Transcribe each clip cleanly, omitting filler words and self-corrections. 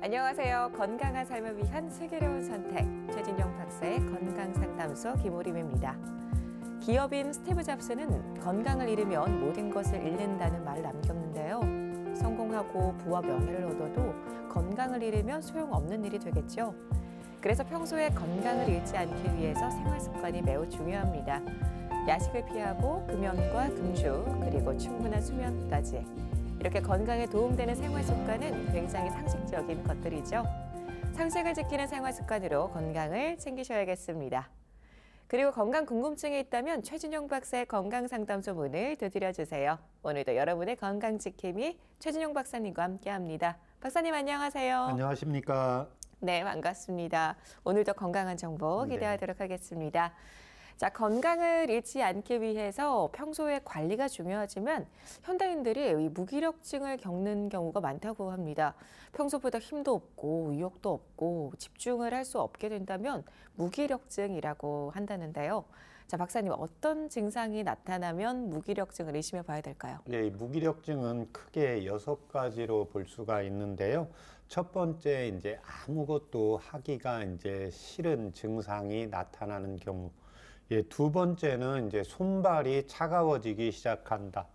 안녕하세요. 건강한 삶을 위한 슬기로운 선택, 최진영 박사의 건강상담소 김오림입니다. 기업인 스티브 잡스는 건강을 잃으면 모든 것을 잃는다는 말을 남겼는데요. 성공하고 부와 명예를 얻어도 건강을 잃으면 소용없는 일이 되겠죠. 그래서 평소에 건강을 잃지 않기 위해서 생활 습관이 매우 중요합니다. 야식을 피하고 금연과 금주, 그리고 충분한 수면까지. 이렇게 건강에 도움되는 생활 습관은 굉장히 상식적인 것들이죠. 상식을 지키는 생활 습관으로 건강을 챙기셔야겠습니다. 그리고 건강 궁금증이 있다면 최진영 박사의 건강상담소 문을 두드려주세요. 오늘도 여러분의 건강 지킴이 최진영 박사님과 함께합니다. 박사님 안녕하세요. 안녕하십니까. 네, 반갑습니다. 오늘도 건강한 정보 기대하도록 하겠습니다. 자, 건강을 잃지 않기 위해서 평소에 관리가 중요하지만 현대인들이 이 무기력증을 겪는 경우가 많다고 합니다. 평소보다 힘도 없고 의욕도 없고 집중을 할 수 없게 된다면 무기력증이라고 한다는데요. 자, 박사님 어떤 증상이 나타나면 무기력증을 의심해 봐야 될까요? 네, 무기력증은 크게 6가지로 볼 수가 있는데요. 첫 번째, 이제 아무것도 하기가 이제 싫은 증상이 나타나는 경우. 두 번째는 이제 손발이 차가워지기 시작한다.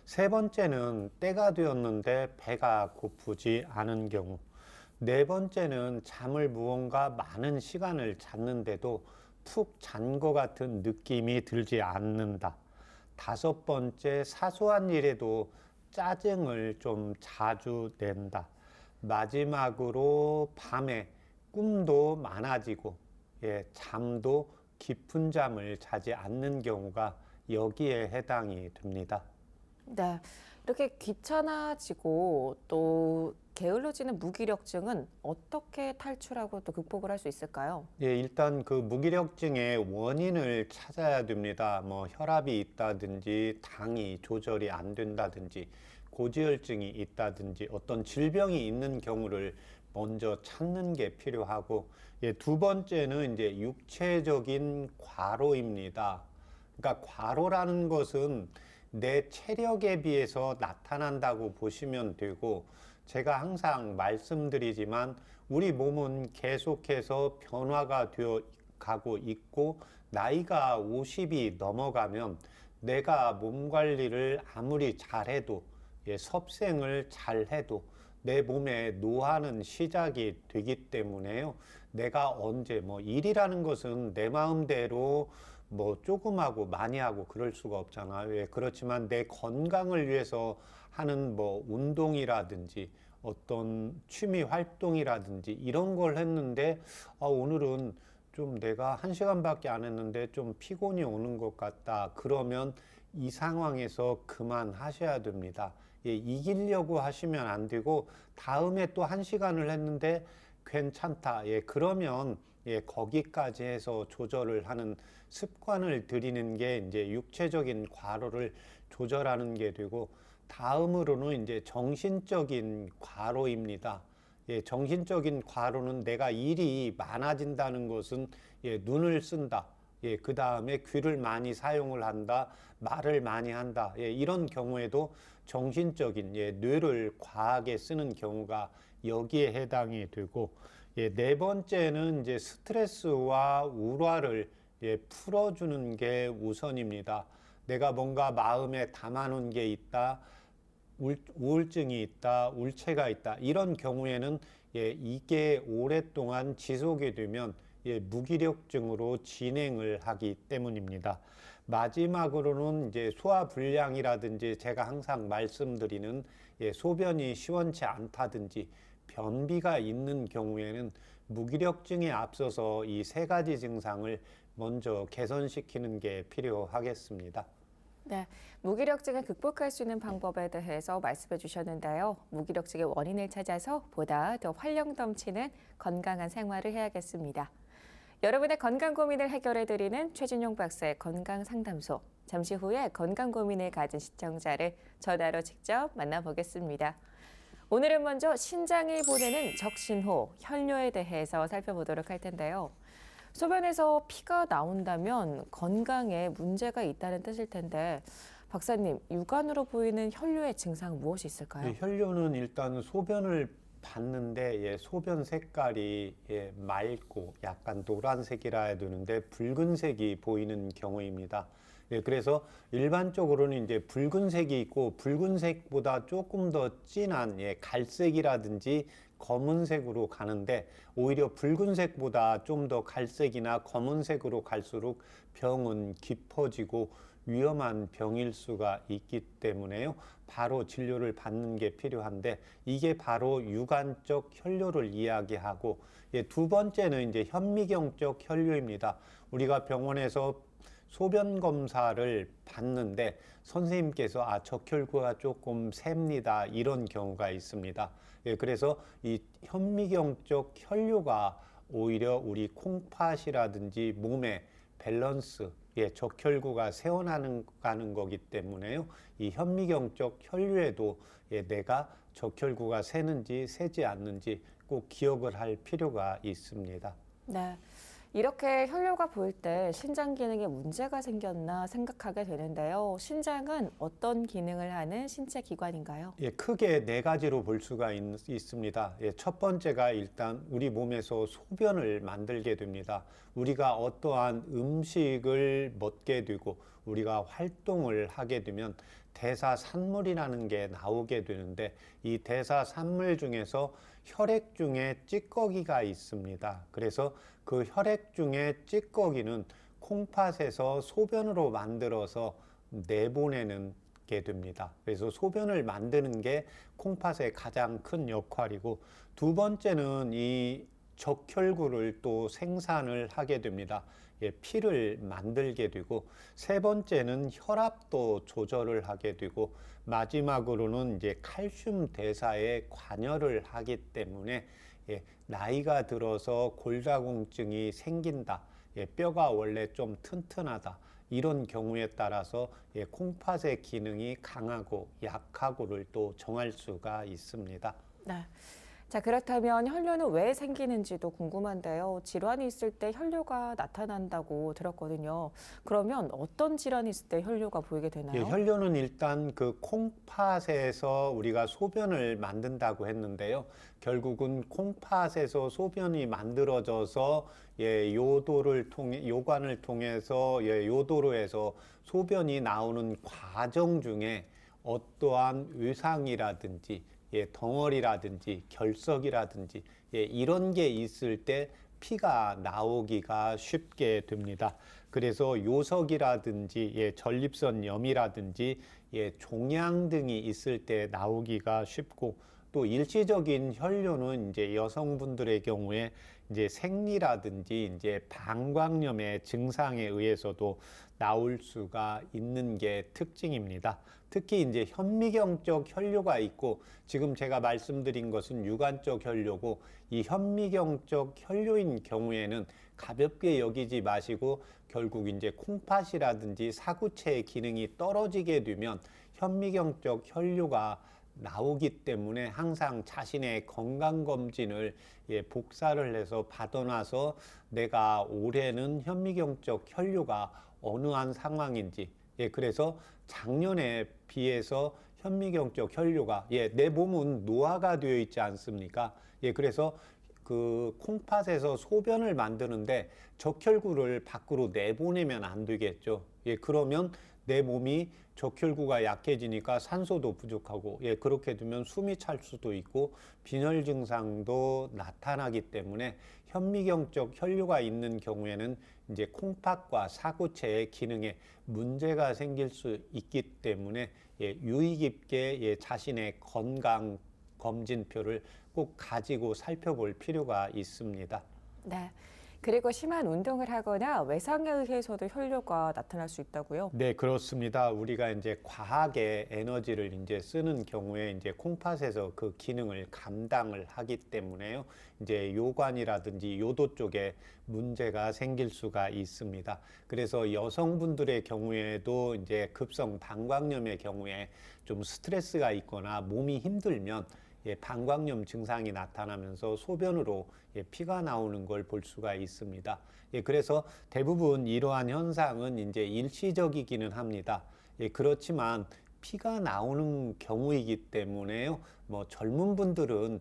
세 번째는 때가 되었는데 배가 고프지 않은 경우. 네 번째는 잠을 무언가 많은 시간을 잤는데도 푹 잔 것 같은 느낌이 들지 않는다. 다섯 번째, 사소한 일에도 짜증을 좀 자주 낸다. 마지막으로 밤에 꿈도 많아지고, 잠도 깊은 잠을 자지 않는 경우가 여기에 해당이 됩니다. 네, 이렇게 귀찮아지고 또 게을러지는 무기력증은 어떻게 탈출하고 또 극복을 할 수 있을까요? 일단 그 무기력증의 원인을 찾아야 됩니다. 혈압이 있다든지 당이 조절이 안 된다든지 고지혈증이 있다든지 어떤 질병이 있는 경우를 먼저 찾는 게 필요하고, 두 번째는 이제 육체적인 과로입니다. 그러니까 과로라는 것은 내 체력에 비해서 나타난다고 보시면 되고, 제가 항상 말씀드리지만 우리 몸은 계속해서 변화가 되어 가고 있고, 나이가 50이 넘어가면 내가 몸 관리를 아무리 잘해도, 섭생을 잘해도 내 몸에 노화는 시작이 되기 때문에요. 내가 언제 일이라는 것은 내 마음대로 조금 하고 많이 하고 그럴 수가 없잖아요. 그렇지만 내 건강을 위해서 하는 운동이라든지 어떤 취미 활동이라든지 이런 걸 했는데 오늘은 좀 내가 1시간밖에 안 했는데 좀 피곤이 오는 것 같다. 그러면 이 상황에서 그만하셔야 됩니다. 이기려고 하시면 안 되고, 다음에 또 1시간을 했는데 괜찮다. 그러면 거기까지 해서 조절을 하는 습관을 들이는 게 이제 육체적인 과로를 조절하는 게 되고, 다음으로는 이제 정신적인 과로입니다. 정신적인 과로는 내가 일이 많아진다는 것은 눈을 쓴다. 그 다음에 귀를 많이 사용을 한다, 말을 많이 한다. 이런 경우에도 정신적인 뇌를 과하게 쓰는 경우가 여기에 해당이 되고, 네 번째는 이제 스트레스와 우울화를 풀어주는 게 우선입니다. 내가 뭔가 마음에 담아놓은 게 있다, 우울증이 있다, 울체가 있다. 이런 경우에는 이게 오랫동안 지속이 되면 무기력증으로 진행을 하기 때문입니다. 마지막으로는 이제 소화불량이라든지 제가 항상 말씀드리는 소변이 시원치 않다든지 변비가 있는 경우에는 무기력증에 앞서서 이 3가지 증상을 먼저 개선시키는 게 필요하겠습니다. 네, 무기력증을 극복할 수 있는 방법에 대해서 말씀해 주셨는데요. 무기력증의 원인을 찾아서 보다 더 활력 넘치는 건강한 생활을 해야겠습니다. 여러분의 건강 고민을 해결해 드리는 최진용 박사의 건강상담소. 잠시 후에 건강 고민을 가진 시청자를 전화로 직접 만나보겠습니다. 오늘은 먼저 신장이 보내는 적신호, 혈뇨에 대해서 살펴보도록 할 텐데요. 소변에서 피가 나온다면 건강에 문제가 있다는 뜻일 텐데 박사님, 육안으로 보이는 혈뇨의 증상은 무엇이 있을까요? 혈뇨는 일단 소변을 봤는데 예, 소변 색깔이 예, 맑고 약간 노란색이라 해야 되는데 붉은색이 보이는 경우입니다. 예, 그래서 일반적으로는 이제 붉은색이 있고 붉은색보다 조금 더 진한 예, 갈색이라든지 검은색으로 가는데 오히려 붉은색보다 좀 더 갈색이나 검은색으로 갈수록 병은 깊어지고 위험한 병일 수가 있기 때문에요. 바로 진료를 받는 게 필요한데 이게 바로 유관적 혈뇨를 이야기하고 예, 두 번째는 이제 현미경적 혈뇨입니다. 우리가 병원에서 소변 검사를 받는데 선생님께서 적혈구가 조금 셉니다. 이런 경우가 있습니다. 예, 그래서 이 현미경적 혈뇨가 오히려 우리 콩팥이라든지 몸의 밸런스, 예, 적혈구가 새어나가는 거기 때문에요. 이 현미경적 혈뇨에도 예, 내가 적혈구가 새는지 새지 않는지 꼭 기억을 할 필요가 있습니다. 네. 이렇게 혈뇨가 보일 때 신장 기능에 문제가 생겼나 생각하게 되는데요. 신장은 어떤 기능을 하는 신체 기관인가요? 예, 크게 네 가지로 볼 수가 있습니다. 예, 첫 번째가 일단 우리 몸에서 소변을 만들게 됩니다. 우리가 어떠한 음식을 먹게 되고 우리가 활동을 하게 되면 대사산물이라는 게 나오게 되는데 이 대사산물 중에서 혈액 중에 찌꺼기가 있습니다. 그래서 그 혈액 중에 찌꺼기는 콩팥에서 소변으로 만들어서 내보내는 게 됩니다. 그래서 소변을 만드는 게 콩팥의 가장 큰 역할이고 두 번째는 이 적혈구를 또 생산을 하게 됩니다. 예, 피를 만들게 되고 세 번째는 혈압도 조절을 하게 되고 마지막으로는 이제 칼슘 대사에 관여를 하기 때문에 예, 나이가 들어서 골다공증이 생긴다. 예, 뼈가 원래 좀 튼튼하다. 이런 경우에 따라서 예, 콩팥의 기능이 강하고 약하고를 또 정할 수가 있습니다. 네. 자, 그렇다면 혈뇨는 왜 생기는지도 궁금한데요. 질환이 있을 때 혈뇨가 나타난다고 들었거든요. 그러면 어떤 질환이 있을 때 혈뇨가 보이게 되나요? 예, 혈뇨는 일단 그 콩팥에서 우리가 소변을 만든다고 했는데요. 결국은 콩팥에서 소변이 만들어져서 예, 요관을 통해서 예, 요도로 해서 소변이 나오는 과정 중에 어떠한 외상이라든지 예, 덩어리라든지 결석이라든지 예, 이런 게 있을 때 피가 나오기가 쉽게 됩니다. 그래서 요석이라든지 예, 전립선염이라든지 예, 종양 등이 있을 때 나오기가 쉽고 또 일시적인 혈뇨는 이제 여성분들의 경우에 이제 생리라든지 이제 방광염의 증상에 의해서도 나올 수가 있는 게 특징입니다. 특히 이제 현미경적 혈뇨가 있고 지금 제가 말씀드린 것은 유관적 혈뇨고 이 현미경적 혈뇨인 경우에는 가볍게 여기지 마시고 결국 이제 콩팥이라든지 사구체의 기능이 떨어지게 되면 현미경적 혈뇨가 나오기 때문에 항상 자신의 건강검진을 예, 복사를 해서 받아놔서 내가 올해는 현미경적 혈뇨가 어느 한 상황인지 예, 그래서 작년에 비해서 현미경적 혈뇨가 예, 내 몸은 노화가 되어 있지 않습니까? 예, 그래서 그 콩팥에서 소변을 만드는데 적혈구를 밖으로 내보내면 안 되겠죠. 예, 그러면 내 몸이 적혈구가 약해지니까 산소도 부족하고 예, 그렇게 되면 숨이 찰 수도 있고 빈혈 증상도 나타나기 때문에 현미경적 혈뇨가 있는 경우에는 이제 콩팥과 사구체의 기능에 문제가 생길 수 있기 때문에 예, 유의 깊게 예, 자신의 건강 검진표를 꼭 가지고 살펴볼 필요가 있습니다. 네. 그리고 심한 운동을 하거나 외상에 의해서도 혈뇨가 나타날 수 있다고요? 네, 그렇습니다. 우리가 이제 과하게 에너지를 이제 쓰는 경우에 이제 콩팥에서 그 기능을 감당을 하기 때문에요. 이제 요관이라든지 요도 쪽에 문제가 생길 수가 있습니다. 그래서 여성분들의 경우에도 이제 급성 방광염의 경우에 좀 스트레스가 있거나 몸이 힘들면 예, 방광염 증상이 나타나면서 소변으로 예, 피가 나오는 걸 볼 수가 있습니다. 예, 그래서 대부분 이러한 현상은 이제 일시적이기는 합니다. 예, 그렇지만 피가 나오는 경우이기 때문에요. 뭐 젊은 분들은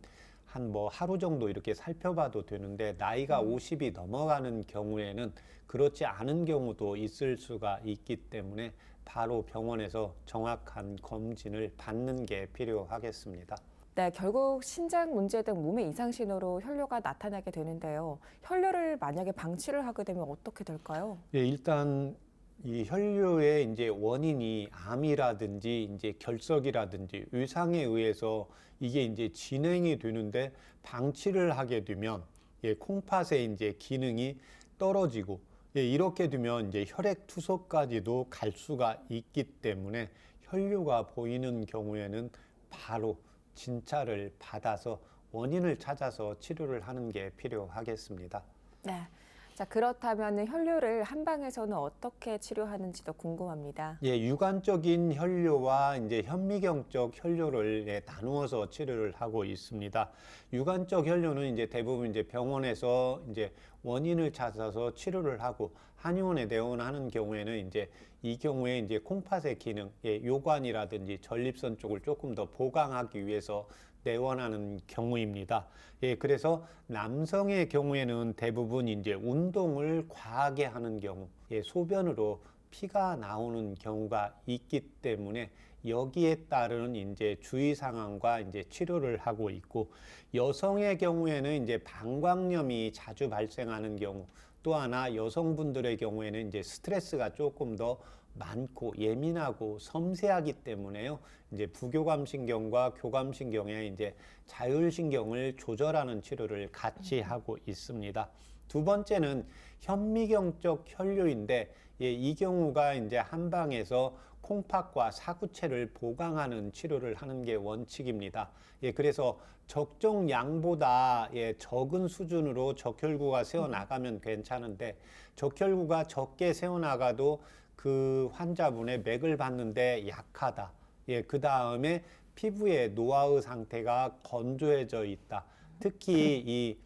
한 뭐 하루 정도 이렇게 살펴봐도 되는데 나이가 50이 넘어가는 경우에는 그렇지 않은 경우도 있을 수가 있기 때문에 바로 병원에서 정확한 검진을 받는 게 필요하겠습니다. 네, 결국 신장 문제 등 몸의 이상 신호로 혈뇨가 나타나게 되는데요. 혈뇨를 만약에 방치를 하게 되면 어떻게 될까요? 예, 일단 이 혈뇨의 이제 원인이 암이라든지 이제 결석이라든지 위상에 의해서 이게 이제 진행이 되는데 방치를 하게 되면 예, 콩팥의 이제 기능이 떨어지고 예, 이렇게 되면 이제 혈액 투석까지도 갈 수가 있기 때문에 혈뇨가 보이는 경우에는 바로 진찰을 받아서 원인을 찾아서 치료를 하는 게 필요하겠습니다. 네. 자, 그렇다면 혈뇨를 한방에서는 어떻게 치료하는지도 궁금합니다. 예, 유관적인 혈뇨와 이제 현미경적 혈뇨를 예, 나누어서 치료를 하고 있습니다. 유관적 혈뇨는 이제 대부분 이제 병원에서 이제 원인을 찾아서 치료를 하고 한의원에 내원하는 경우에는 이제 이 경우에 이제 콩팥의 기능, 예, 요관이라든지 전립선 쪽을 조금 더 보강하기 위해서 내원하는 경우입니다. 예, 그래서 남성의 경우에는 대부분 이제 운동을 과하게 하는 경우, 예, 소변으로 피가 나오는 경우가 있기 때문에 여기에 따른 이제 주의 상황과 이제 치료를 하고 있고 여성의 경우에는 이제 방광염이 자주 발생하는 경우 또 하나 여성분들의 경우에는 이제 스트레스가 조금 더 많고 예민하고 섬세하기 때문에요. 이제 부교감신경과 교감신경의 이제 자율신경을 조절하는 치료를 같이 하고 있습니다. 두 번째는 현미경적 혈뇨인데 예, 이 경우가 이제 한방에서 콩팥과 사구체를 보강하는 치료를 하는 게 원칙입니다. 예, 그래서 적정 양보다 예, 적은 수준으로 적혈구가 새어나가면 괜찮은데 적혈구가 적게 새어나가도 그 환자분의 맥을 봤는데 약하다. 예, 그 다음에 피부의 노화의 상태가 건조해져 있다. 특히 이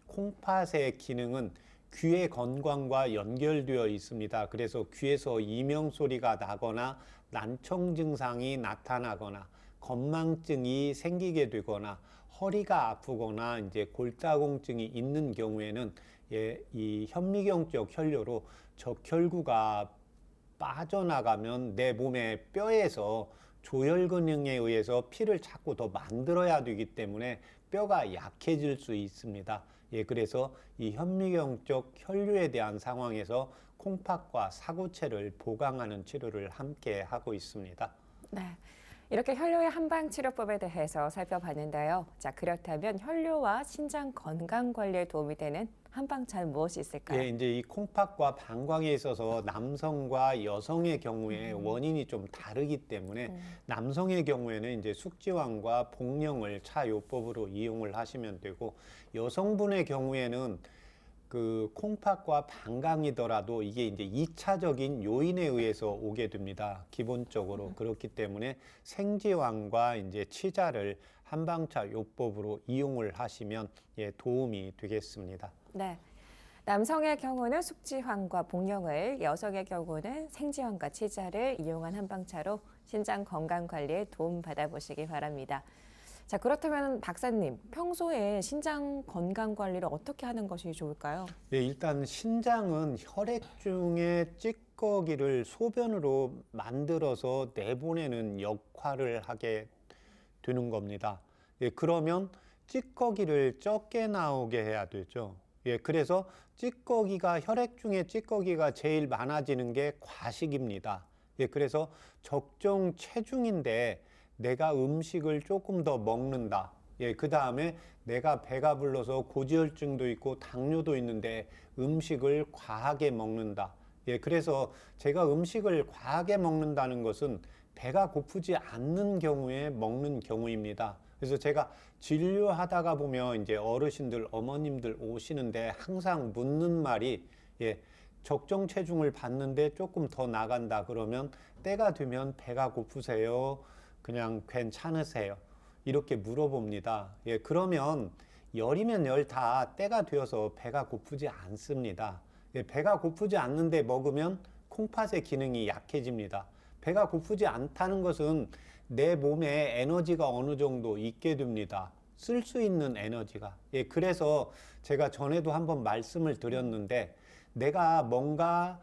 콩팥의 기능은 귀의 건강과 연결되어 있습니다. 그래서 귀에서 이명 소리가 나거나 난청 증상이 나타나거나 건망증이 생기게 되거나 허리가 아프거나 이제 골다공증이 있는 경우에는 예, 이 현미경적 혈뇨로 적혈구가 빠져나가면 내 몸의 뼈에서 조혈 기능에 의해서 피를 자꾸 더 만들어야 되기 때문에 뼈가 약해질 수 있습니다. 예, 그래서 이 현미경적 혈뇨에 대한 상황에서 콩팥과 사구체를 보강하는 치료를 함께 하고 있습니다. 네. 이렇게 혈뇨의 한방 치료법에 대해서 살펴봤는데요. 자, 그렇다면 혈뇨와 신장 건강 관리에 도움이 되는 한방차는 무엇이 있을까요? 예, 이제 이 콩팥과 방광에 있어서 남성과 여성의 경우에 원인이 좀 다르기 때문에 남성의 경우에는 이제 숙지황과 복령을 차요법으로 이용을 하시면 되고 여성분의 경우에는 그 콩팥과 방광이더라도 이게 이제 2차적인 요인에 의해서 오게 됩니다. 기본적으로 그렇기 때문에 생지황과 이제 치자를 한방차 요법으로 이용을 하시면 예, 도움이 되겠습니다. 네. 남성의 경우는 숙지황과 복령을, 여성의 경우는 생지황과 치자를 이용한 한방차로 신장 건강 관리에 도움 받아보시기 바랍니다. 자, 그렇다면 박사님, 평소에 신장 건강 관리를 어떻게 하는 것이 좋을까요? 네, 일단 신장은 혈액 중에 찌꺼기를 소변으로 만들어서 내보내는 역할을 하게 되는 겁니다. 예, 그러면 찌꺼기를 적게 나오게 해야 되죠. 예, 그래서 찌꺼기가 혈액 중에 찌꺼기가 제일 많아지는 게 과식입니다. 예, 그래서 적정 체중인데 내가 음식을 조금 더 먹는다. 예, 그 다음에 내가 배가 불러서 고지혈증도 있고 당뇨도 있는데 음식을 과하게 먹는다. 예, 그래서 제가 음식을 과하게 먹는다는 것은 배가 고프지 않는 경우에 먹는 경우입니다. 그래서 제가 진료하다가 보면 이제 어르신들, 어머님들 오시는데 항상 묻는 말이 예, 적정 체중을 봤는데 조금 더 나간다 그러면 때가 되면 배가 고프세요? 그냥 괜찮으세요? 이렇게 물어봅니다. 예, 그러면 열이면 열 다 때가 되어서 배가 고프지 않습니다. 예, 배가 고프지 않는데 먹으면 콩팥의 기능이 약해집니다. 배가 고프지 않다는 것은 내 몸에 에너지가 어느 정도 있게 됩니다. 쓸 수 있는 에너지가. 예, 그래서 제가 전에도 한번 말씀을 드렸는데 내가 뭔가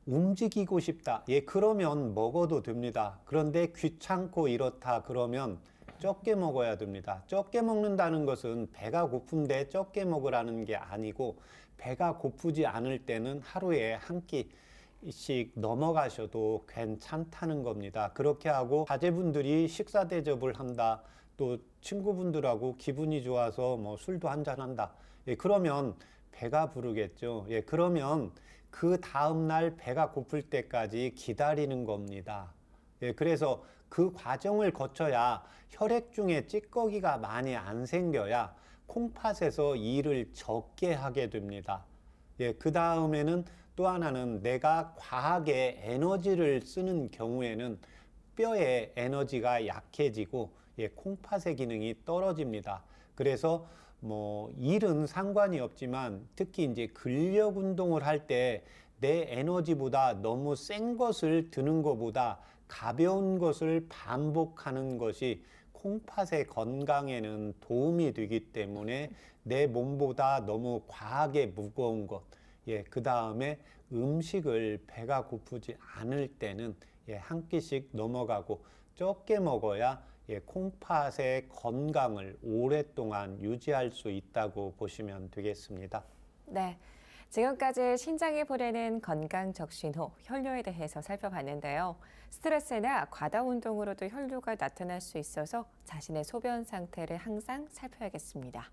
움직이고 싶다. 예, 그러면 먹어도 됩니다. 그런데 귀찮고 이렇다 그러면 적게 먹어야 됩니다. 적게 먹는다는 것은 배가 고픈데 적게 먹으라는 게 아니고 배가 고프지 않을 때는 하루에 한 끼씩 넘어가셔도 괜찮다는 겁니다. 그렇게 하고 자제분들이 식사 대접을 한다. 또 친구분들하고 기분이 좋아서 뭐 술도 한잔 한다. 예, 그러면 배가 부르겠죠. 예, 그러면 그 다음날 배가 고플 때까지 기다리는 겁니다. 예, 그래서 그 과정을 거쳐야 혈액 중에 찌꺼기가 많이 안 생겨야 콩팥에서 일을 적게 하게 됩니다. 예, 그 다음에는 또 하나는 내가 과하게 에너지를 쓰는 경우에는 뼈의 에너지가 약해지고 예, 콩팥의 기능이 떨어집니다. 그래서 뭐 일은 상관이 없지만 특히 이제 근력 운동을 할 때 내 에너지보다 너무 센 것을 드는 것보다 가벼운 것을 반복하는 것이 콩팥의 건강에는 도움이 되기 때문에 내 몸보다 너무 과하게 무거운 것, 예, 그 다음에 음식을 배가 고프지 않을 때는 예, 한 끼씩 넘어가고 적게 먹어야 예, 콩팥의 건강을 오랫동안 유지할 수 있다고 보시면 되겠습니다. 네. 지금까지 신장이 보내는 건강 적신호, 혈뇨에 대해서 살펴봤는데요. 스트레스나 과다 운동으로도 혈뇨가 나타날 수 있어서 자신의 소변 상태를 항상 살펴야겠습니다.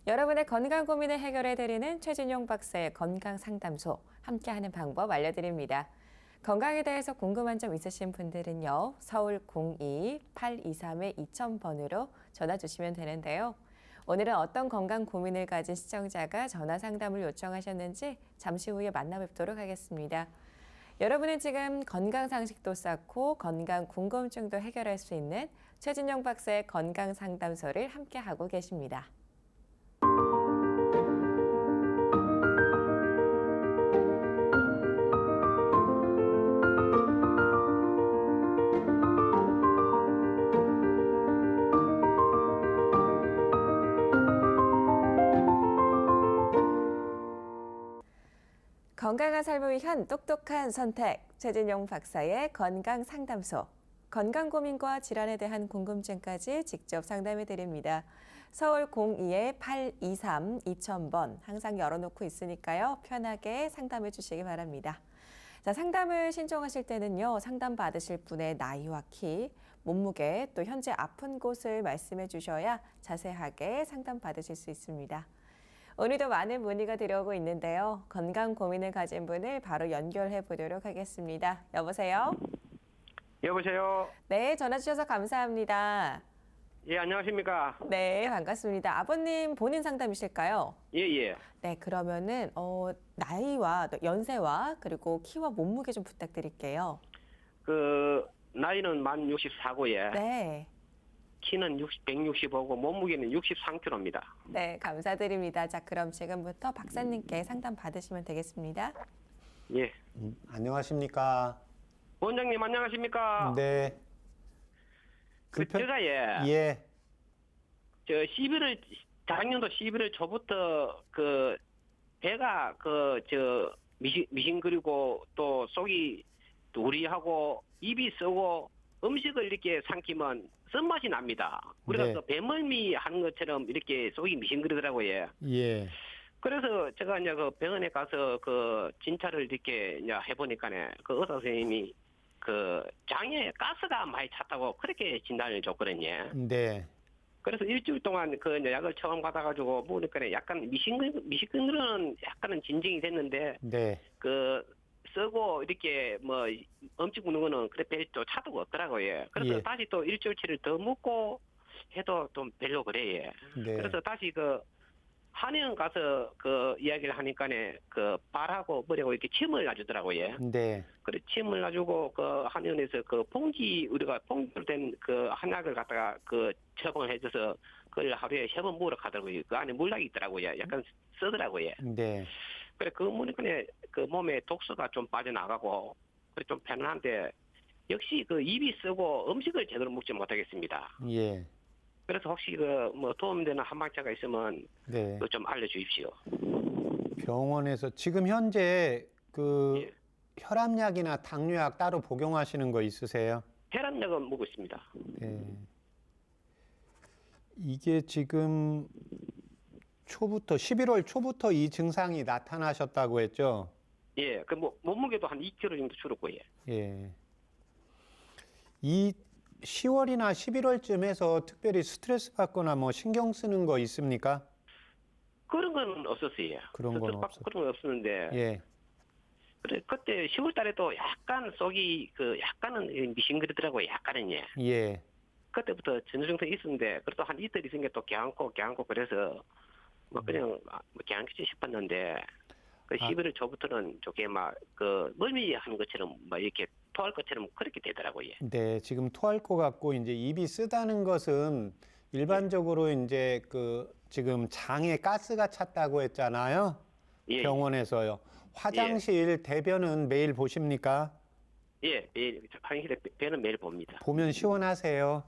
여러분의 건강 고민을 해결해드리는 최진용 박사의 건강 상담소, 함께하는 방법 알려드립니다. 건강에 대해서 궁금한 점 있으신 분들은요. 서울 02-823-2000번으로 전화 주시면 되는데요. 오늘은 어떤 건강 고민을 가진 시청자가 전화 상담을 요청하셨는지 잠시 후에 만나뵙도록 하겠습니다. 여러분은 지금 건강 상식도 쌓고 건강 궁금증도 해결할 수 있는 최진용 박사의 건강 상담소를 함께하고 계십니다. 건강한 삶을 위한 똑똑한 선택, 최진용 박사의 건강 상담소. 건강 고민과 질환에 대한 궁금증까지 직접 상담해 드립니다. 서울 02-823-2000번 항상 열어놓고 있으니까요. 편하게 상담해 주시기 바랍니다. 자, 상담을 신청하실 때는요. 상담 받으실 분의 나이와 키, 몸무게, 또 현재 아픈 곳을 말씀해 주셔야 자세하게 상담 받으실 수 있습니다. 오늘도 많은 문의가 들어오고 있는데요. 건강 고민을 가진 분을 바로 연결해 보도록 하겠습니다. 여보세요? 여보세요. 네, 전화 주셔서 감사합니다. 예, 안녕하십니까. 네, 반갑습니다. 아버님 본인 상담이실까요? 예, 예. 네, 그러면은 나이와 또 연세와 그리고 키와 몸무게 좀 부탁드릴게요. 나이는 만 64고에 네. 키는 165고 몸무게는 63kg입니다. 네, 감사드립니다. 자, 그럼 지금부터 박사님께 상담 받으시면 되겠습니다. 예. 안녕하십니까? 원장님 안녕하십니까? 네. 제가 예. 작년도 11월 초부터 배가 미싱거리고 또 속이 우리하고 입이 쓰고 음식을 이렇게 삼키면 쓴맛이 납니다. 그래서 네. 배멀미 하는 것처럼 이렇게 속이 미싱거리더라고요. 예. 그래서 제가 이제 병원에 가서 진찰을 이렇게 이제 해보니까네 의사 선생님이 장에 가스가 많이 찼다고 그렇게 진단을 줬거든요. 네. 그래서 일주일 동안 이제 약을 처음 받아가지고 보니까 약간 미싱거리는 약간은 진정이 됐는데 네. 쓰고 이렇게 뭐 엄청 묻는 거는 그래 별로 차도가 없더라고요. 그래서 예. 다시 또 일주일치를 더 묻고 해도 좀 별로 그래요. 네. 그래서 다시 한의원 가서 이야기를 하니까네 발하고 머리하고 이렇게 침을 놔주더라고요. 네. 그래 침을 놔주고 한의원에서 우리가 봉지로 된 한약을 갖다가 처방을 해줘서 그걸 하루에 3번 먹으러 가더라고요. 그 안에 물약이 있더라고요. 약간 쓰더라고요. 네. 그래 보니까네 몸에 독소가 좀 빠져나가고 그래 좀 편안한데 역시 입이 쓰고 음식을 제대로 먹지 못하겠습니다. 예. 그래서 혹시 그 뭐 도움되는 한방차가 있으면 네. 그좀 알려주십시오. 병원에서 지금 현재 그 예. 혈압약이나 당뇨약 따로 복용하시는 거 있으세요? 혈압약은 먹고 있습니다. 네. 이게 지금 초부터 11월 초부터 이 증상이 나타나셨다고 했죠? 예, 그 뭐 몸무게도 한 2kg 정도 줄었고 예. 예. 이 10월이나 11월쯤에서 특별히 스트레스 받거나 뭐 신경 쓰는 거 있습니까? 그런 건 없었어요. 그런 건 없었- 그런 건 없었는데 예. 그래 그때 10월 달에도 약간 속이 그 약간은 미싱거리더라고요. 약간은 예. 예. 그때부터 전후 증상이 있었는데 그래도 한 이틀 있은 게 또 개안고 그래서 뭐 그냥 뭐 개안겠지 싶었는데 그 아. 11월 초부터는 저게 막 그 멀미하는 것처럼 막 이렇게 토할 것처럼 그렇게 되더라고요. 네, 지금 토할 것 같고 이제 입이 쓰다는 것은 일반적으로 이제 그 지금 장에 가스가 찼다고 했잖아요. 예, 병원에서요. 화장실 대변은 매일 보십니까? 예, 매일 화장실에 배는 매일 봅니다. 보면 시원하세요.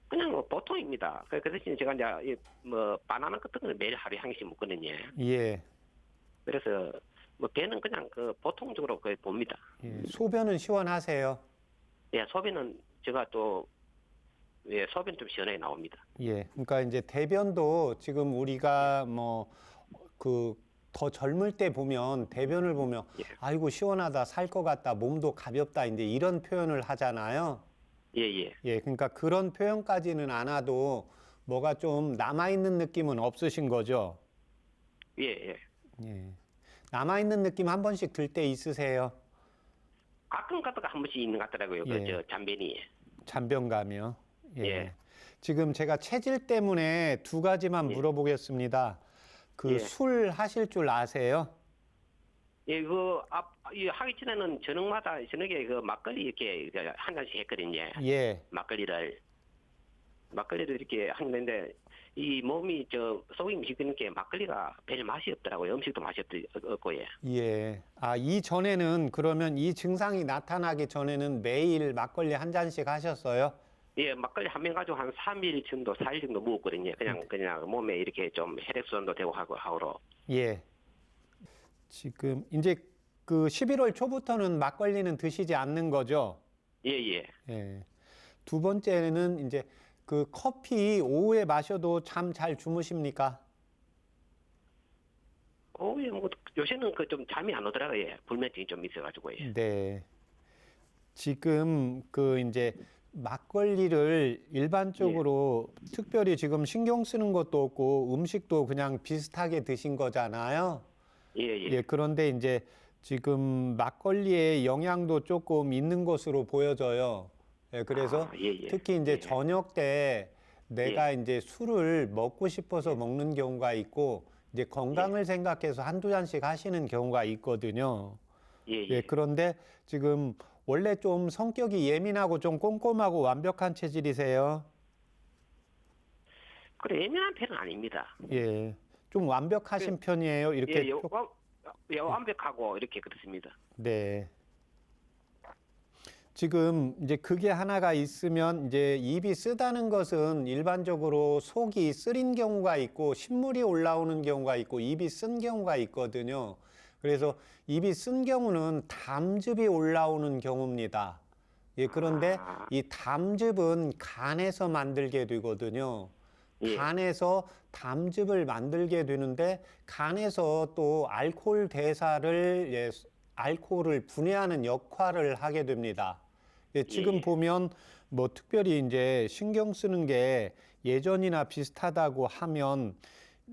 그냥 뭐 보통입니다. 그 대신 제가 이제 뭐 바나나 같은 거는 매일 하루에 한 개씩 먹거든요. 예. 그래서 뭐 배는 그냥 그 보통적으로 거의 봅니다. 예. 소변은 시원하세요. 예, 소변은 제가 또 예, 소변 좀 시원하게 나옵니다. 예. 그러니까 이제 대변도 지금 우리가 뭐 그 더 젊을 때 보면 대변을 보면 예. 아이고 시원하다, 살 것 같다, 몸도 가볍다 이제 이런 표현을 하잖아요. 예, 예. 예. 그러니까 그런 표현까지는 안 와도 뭐가 좀 남아 있는 느낌은 없으신 거죠. 예, 예. 예. 남아 있는 느낌 한 번씩 들 때 있으세요? 가끔 가다가 한 번씩 있는 것 같더라고요. 예. 그 저 잔변이. 잔병감이요. 예. 예. 지금 제가 체질 때문에 두 가지만 예. 물어보겠습니다. 그 예. 술 하실 줄 아세요? 예, 이 하기 전에는 저녁에 그 막걸리 이렇게 한 잔씩 했거든요. 예. 막걸리를 이렇게 하는데 이 몸이 속이 미식드니까 막걸리가 별 맛이 없더라고요. 음식도 맛이 없고 예. 예. 아, 이전에는 그러면 이 증상이 나타나기 전에는 매일 막걸리 한 잔씩 하셨어요? 예, 막걸리 한 명 가지고 한 3일 정도, 4일 정도 먹었거든요. 그냥 몸에 이렇게 좀 혈액순환도 되고 하고로. 예. 지금 이제 그 11월 초부터는 막걸리는 드시지 않는 거죠? 예, 예. 예. 두 번째는 이제 그 커피 오후에 마셔도 잠 잘 주무십니까? 예, 뭐 요새는 그 좀 잠이 안 오더라고요. 예. 불면증이 좀 있어가지고 예. 네. 지금 그 이제 막걸리를 일반적으로 특별히 지금 신경 쓰는 것도 없고 음식도 그냥 비슷하게 드신 거잖아요. 예, 예. 예, 그런데 이제 지금 막걸리의 영향도 조금 있는 것으로 보여져요. 예, 그래서 예, 예. 특히 이제 예. 저녁 때 내가 이제 술을 먹고 싶어서 먹는 경우가 있고 이제 건강을 생각해서 한두 잔씩 하시는 경우가 있거든요. 예, 예, 예. 그런데 지금 원래 좀 성격이 예민하고 좀 꼼꼼하고 완벽한 체질이세요? 그래, 예민한 편은 아닙니다. 예. 좀 완벽하신 편이에요. 이렇게 예, 완벽하고 이렇게 그렇습니다. 네. 지금 이제 그게 하나가 있으면 이제 입이 쓰다는 것은 일반적으로 속이 쓰린 경우가 있고 신물이 올라오는 경우가 있고 입이 쓴 경우가 있거든요. 그래서 입이 쓴 경우는 담즙이 올라오는 경우입니다. 예, 그런데 이 담즙은 간에서 만들게 되거든요. 예. 간에서 담즙을 만들게 되는데 간에서 또 알코올 대사를 알코올을 분해하는 역할을 하게 됩니다. 예, 지금 예. 보면 뭐 특별히 이제 신경 쓰는 게 예전이나 비슷하다고 하면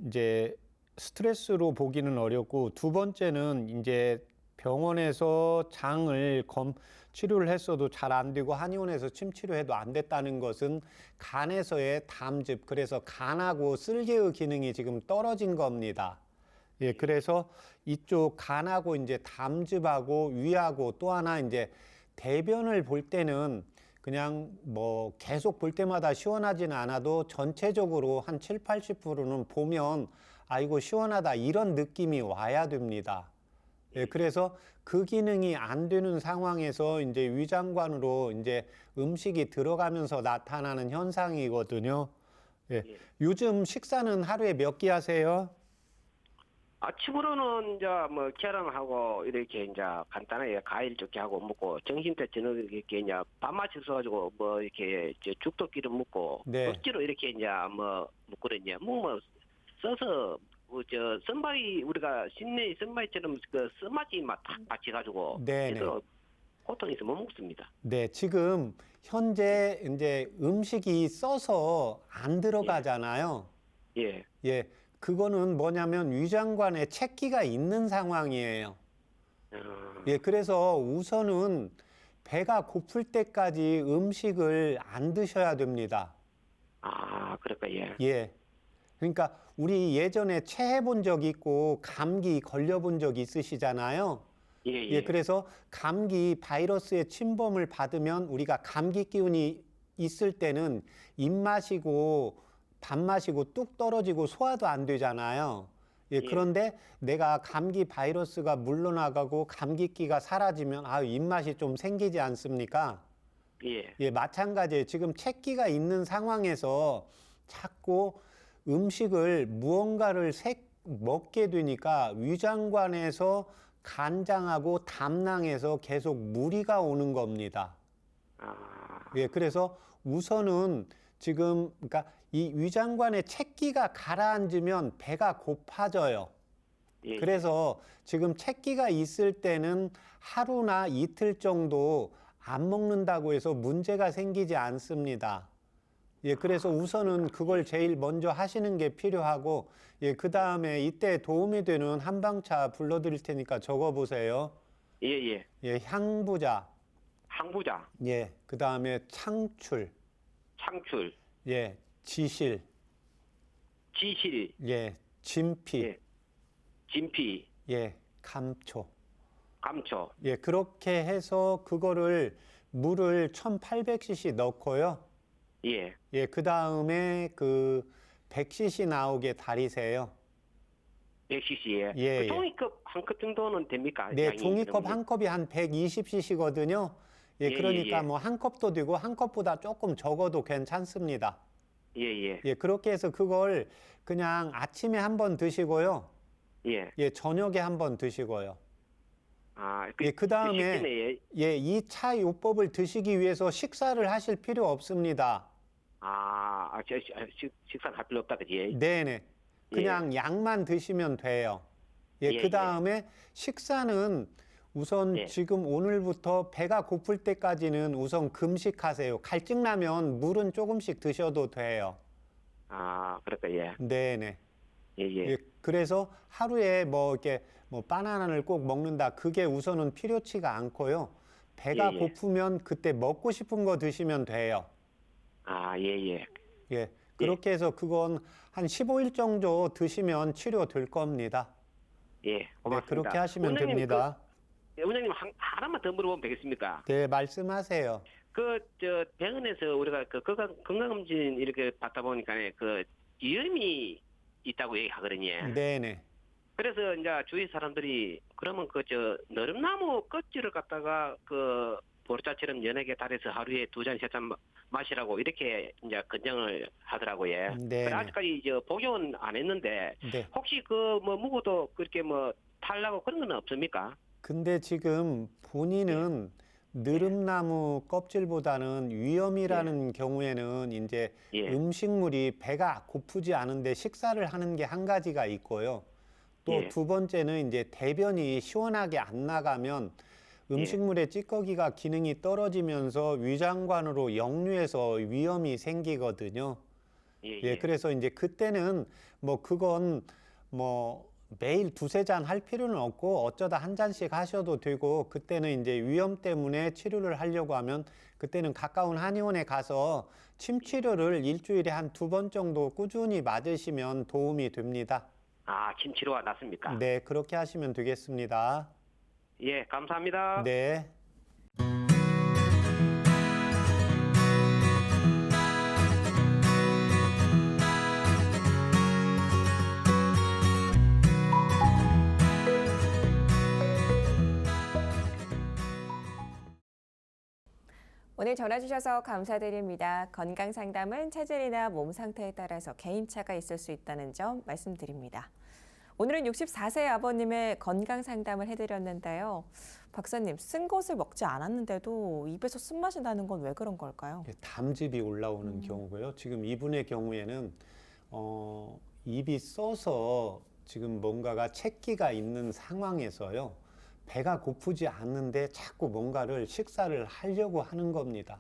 이제 스트레스로 보기는 어렵고 두 번째는 이제 병원에서 장을 치료를 했어도 잘 안 되고 한의원에서 침 치료해도 안 됐다는 것은 간에서의 담즙, 그래서 간하고 쓸개의 기능이 지금 떨어진 겁니다. 예, 그래서 이쪽 간하고 이제 담즙하고 위하고 또 하나 이제 대변을 볼 때는 그냥 뭐 계속 볼 때마다 시원하지는 않아도 전체적으로 한 7, 80%는 보면 아이고 시원하다 이런 느낌이 와야 됩니다. 예, 그래서 그 기능이 안 되는 상황에서 이제 위장관으로 이제 음식이 들어가면서 나타나는 현상이거든요. 예. 예. 요즘 식사는 하루에 몇 끼 하세요? 아침으로는 이제 뭐 계란하고 이렇게 이제 간단하게 과일 적게 하고 먹고 점심 때 저녁 이렇게 이제 밥 맞춰서 가지고 뭐 이렇게 이제 죽도 기름 먹고 네. 억지로 이렇게 이제 뭐 먹거든요. 뭐 써서 저 썬바이 우리가 신내 썬바이처럼 그 쓴맛이 막딱 받쳐가지고 네네. 그래서 고통이 있어 못 먹습니다. 네, 지금 현재 이제 음식이 써서 안 들어가잖아요. 예. 예, 그거는 뭐냐면 위장관에 채기가 있는 상황이에요. 어, 예, 그래서 우선은 배가 고플 때까지 음식을 안 드셔야 됩니다. 아, 그럴까 예. 예. 그러니까 우리 예전에 체해 본 적 있고 감기 걸려 본 적 있으시잖아요. 예, 예, 예. 그래서 감기 바이러스의 침범을 받으면 우리가 감기 기운이 있을 때는 입 마시고 밥 마시고 뚝 떨어지고 소화도 안 되잖아요. 예, 예. 그런데 내가 감기 바이러스가 물러나가고 감기기가 사라지면 입맛이 좀 생기지 않습니까? 예. 예, 마찬가지예요. 지금 채기가 있는 상황에서 자꾸 음식을 무언가를 먹게 되니까 위장관에서 간장하고 담낭에서 계속 무리가 오는 겁니다. 아, 예, 그래서 우선은 지금 그러니까 이 위장관의 채기가 가라앉으면 배가 고파져요. 예. 그래서 지금 채기가 있을 때는 하루나 이틀 정도 안 먹는다고 해서 문제가 생기지 않습니다. 예, 그래서 우선은 그걸 제일 먼저 하시는 게 필요하고, 예, 그 다음에 이때 도움이 되는 한방차 불러드릴 테니까 적어보세요. 예, 예. 예, 향부자, 항부자, 예, 그 다음에 창출, 창출, 예, 지실, 지실, 예, 진피, 예. 진피, 예, 감초. 감초. 예, 그렇게 해서 그거를 물을 1800cc 넣고요. 예. 예, 그 다음에 그 100cc 나오게 달이세요. 100cc에. 예, 예. 종이컵 한 컵 정도는 됩니까? 네, 양이 종이컵 그러면? 한 컵이 한 120cc거든요. 예, 예, 그러니까 예, 예. 뭐 한 컵도 되고 한 컵보다 조금 적어도 괜찮습니다. 예, 예. 예, 그렇게 해서 그걸 그냥 아침에 한번 드시고요. 예. 예, 저녁에 한번 드시고요. 아, 예, 그 다음에 식전에, 예. 예, 이 차 요법을 드시기 위해서 식사를 하실 필요 없습니다. 식사를 할 필요 없다, 그지? 네네. 그냥 약만 드시면 돼요. 예, 예, 그 다음에 식사는 우선 예. 지금 오늘부터 배가 고플 때까지는 우선 금식하세요. 갈증나면 물은 조금씩 드셔도 돼요. 아, 그럴까, 예. 네네. 예, 예. 예, 그래서 하루에 뭐 이렇게 뭐 바나나를 꼭 먹는다. 그게 우선은 필요치가 않고요. 배가 예, 예. 고프면 그때 먹고 싶은 거 드시면 돼요. 아, 예, 예. 예, 그렇게 해서 그건 한 15일 정도 드시면 치료될 겁니다. 예, 네, 고맙습니다. 그렇게 하시면 원장님, 됩니다. 원장님, 하나만 더 물어보면 되겠습니까? 네, 말씀하세요. 병원에서 우리가 건강검진 이렇게 받다 보니까 위험이 있다고 얘기하거든요. 네네. 그래서 이제 주위 사람들이 그러면 너름나무 껍질을 갖다가 보르자처럼 연하게 달여서 하루에 2잔, 3잔 마시라고 이렇게 이제 권장을 하더라고요. 네. 그래 아직까지 복용은 안 했는데 네. 혹시 먹어도 그렇게 탈라고 그런 건 없습니까? 근데 지금 본인은 느릅나무 껍질보다는 위염이라는 경우에는 이제 예. 음식물이 배가 고프지 않은데 식사를 하는 게 한 가지가 있고요. 또 예. 두 번째는 이제 대변이 시원하게 안 나가면 음식물의 찌꺼기가 기능이 떨어지면서 위장관으로 역류해서 위염이 생기거든요. 예, 예, 그래서 이제 그때는 그건 매일 2-3잔 할 필요는 없고 어쩌다 한 잔씩 하셔도 되고, 그때는 이제 위염 때문에 치료를 하려고 하면 그때는 가까운 한의원에 가서 침 치료를 일주일에 한 2번 정도 꾸준히 맞으시면 도움이 됩니다. 아, 침치료가 낫습니까? 네, 그렇게 하시면 되겠습니다. 예, 감사합니다. 네. 오늘 전화 주셔서 감사드립니다. 건강 상담은 체질이나 몸 상태에 따라서 개인차가 있을 수 있다는 점 말씀드립니다. 오늘은 64세 아버님의 건강 상담을 해드렸는데요. 박사님, 쓴 것을 먹지 않았는데도 입에서 쓴맛이 나는 건 왜 그런 걸까요? 담즙이 올라오는 경우고요. 지금 이분의 경우에는 입이 써서 지금 뭔가가 채기가 있는 상황에서요. 배가 고프지 않는데 자꾸 뭔가를 식사를 하려고 하는 겁니다.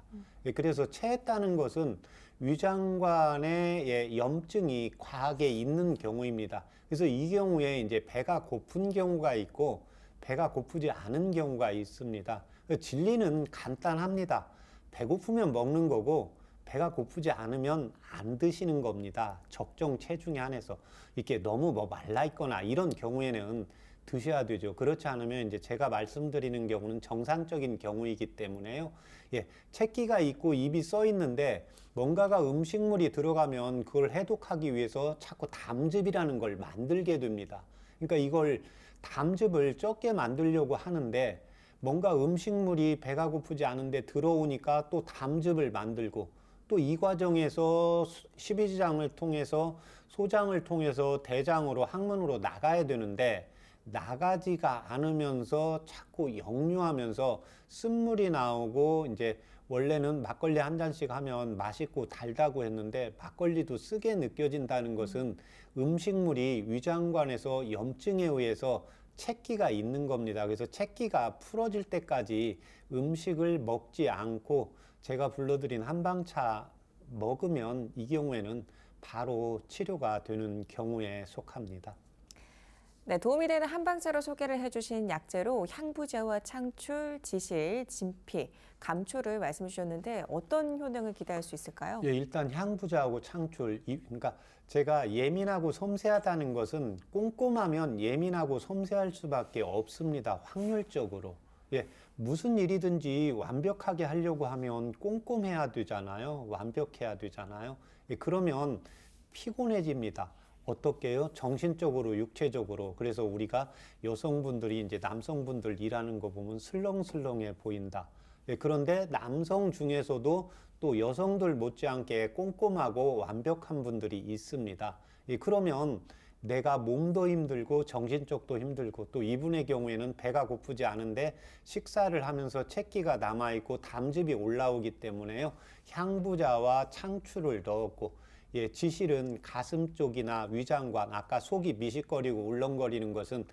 그래서 체했다는 것은 위장관에 염증이 과하게 있는 경우입니다. 그래서 이 경우에 이제 배가 고픈 경우가 있고 배가 고프지 않은 경우가 있습니다. 진리는 간단합니다. 배고프면 먹는 거고 배가 고프지 않으면 안 드시는 겁니다. 적정 체중에 한해서. 이렇게 너무 말라 있거나 이런 경우에는 드셔야 되죠. 그렇지 않으면 이제 제가 말씀드리는 경우는 정상적인 경우이기 때문에요. 채기가 있고 입이 써 있는데 뭔가가 음식물이 들어가면 그걸 해독하기 위해서 자꾸 담즙이라는 걸 만들게 됩니다. 그러니까 이걸 담즙을 적게 만들려고 하는데 뭔가 음식물이 배가 고프지 않은데 들어오니까 또 담즙을 만들고 또 이 과정에서 십이지장을 통해서 소장을 통해서 대장으로 항문으로 나가야 되는데 나가지가 않으면서 자꾸 역류하면서 쓴물이 나오고 이제 원래는 막걸리 한 잔씩 하면 맛있고 달다고 했는데 막걸리도 쓰게 느껴진다는 것은 음식물이 위장관에서 염증에 의해서 채기가 있는 겁니다. 그래서 채기가 풀어질 때까지 음식을 먹지 않고 제가 불러드린 한방차 먹으면 이 경우에는 바로 치료가 되는 경우에 속합니다. 네, 도움이 되는 한방차로 소개를 해주신 약재로 향부자와 창출, 지실, 진피, 감초를 말씀 주셨는데 어떤 효능을 기대할 수 있을까요? 일단 향부자하고 창출, 그러니까 제가 예민하고 섬세하다는 것은 꼼꼼하면 예민하고 섬세할 수밖에 없습니다. 확률적으로. 무슨 일이든지 완벽하게 하려고 하면 꼼꼼해야 되잖아요. 완벽해야 되잖아요. 그러면 피곤해집니다. 어떻게요? 정신적으로, 육체적으로. 그래서 우리가 여성분들이 이제 남성분들 일하는 거 보면 슬렁슬렁해 보인다. 그런데 남성 중에서도 또 여성들 못지않게 꼼꼼하고 완벽한 분들이 있습니다. 그러면 내가 몸도 힘들고 정신적도 힘들고 또 이분의 경우에는 배가 고프지 않은데 식사를 하면서 채기가 남아있고 담즙이 올라오기 때문에요. 향부자와 창출을 넣었고 지실은 가슴 쪽이나 위장관, 아까 속이 미식거리고 울렁거리는 것은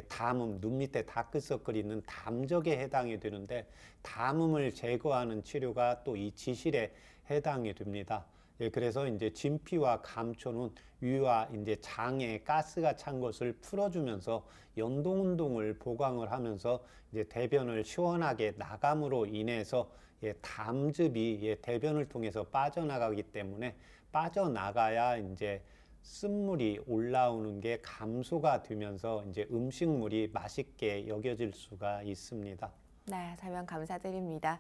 담음, 눈 밑에 다크서클이 있는 담적에 해당이 되는데 담음을 제거하는 치료가 또 이 지실에 해당이 됩니다. 그래서 이제 진피와 감초는 위와 이제 장에 가스가 찬 것을 풀어주면서 연동 운동을 보강을 하면서 이제 대변을 시원하게 나감으로 인해서 담즙이 대변을 통해서 빠져나가기 때문에 빠져나가야 이제 쓴물이 올라오는 게 감소가 되면서 이제 음식물이 맛있게 여겨질 수가 있습니다. 네, 설명 감사드립니다.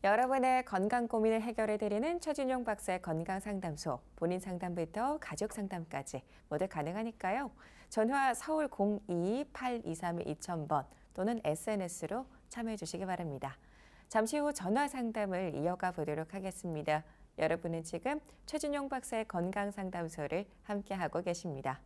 여러분의 건강 고민을 해결해드리는 최진용 박사의 건강상담소, 본인 상담부터 가족 상담까지 모두 가능하니까요. 전화 서울 02-8231-2000번 또는 SNS로 참여해 주시기 바랍니다. 잠시 후 전화 상담을 이어가 보도록 하겠습니다. 여러분은 지금 최진용 박사의 건강상담소를 함께하고 계십니다.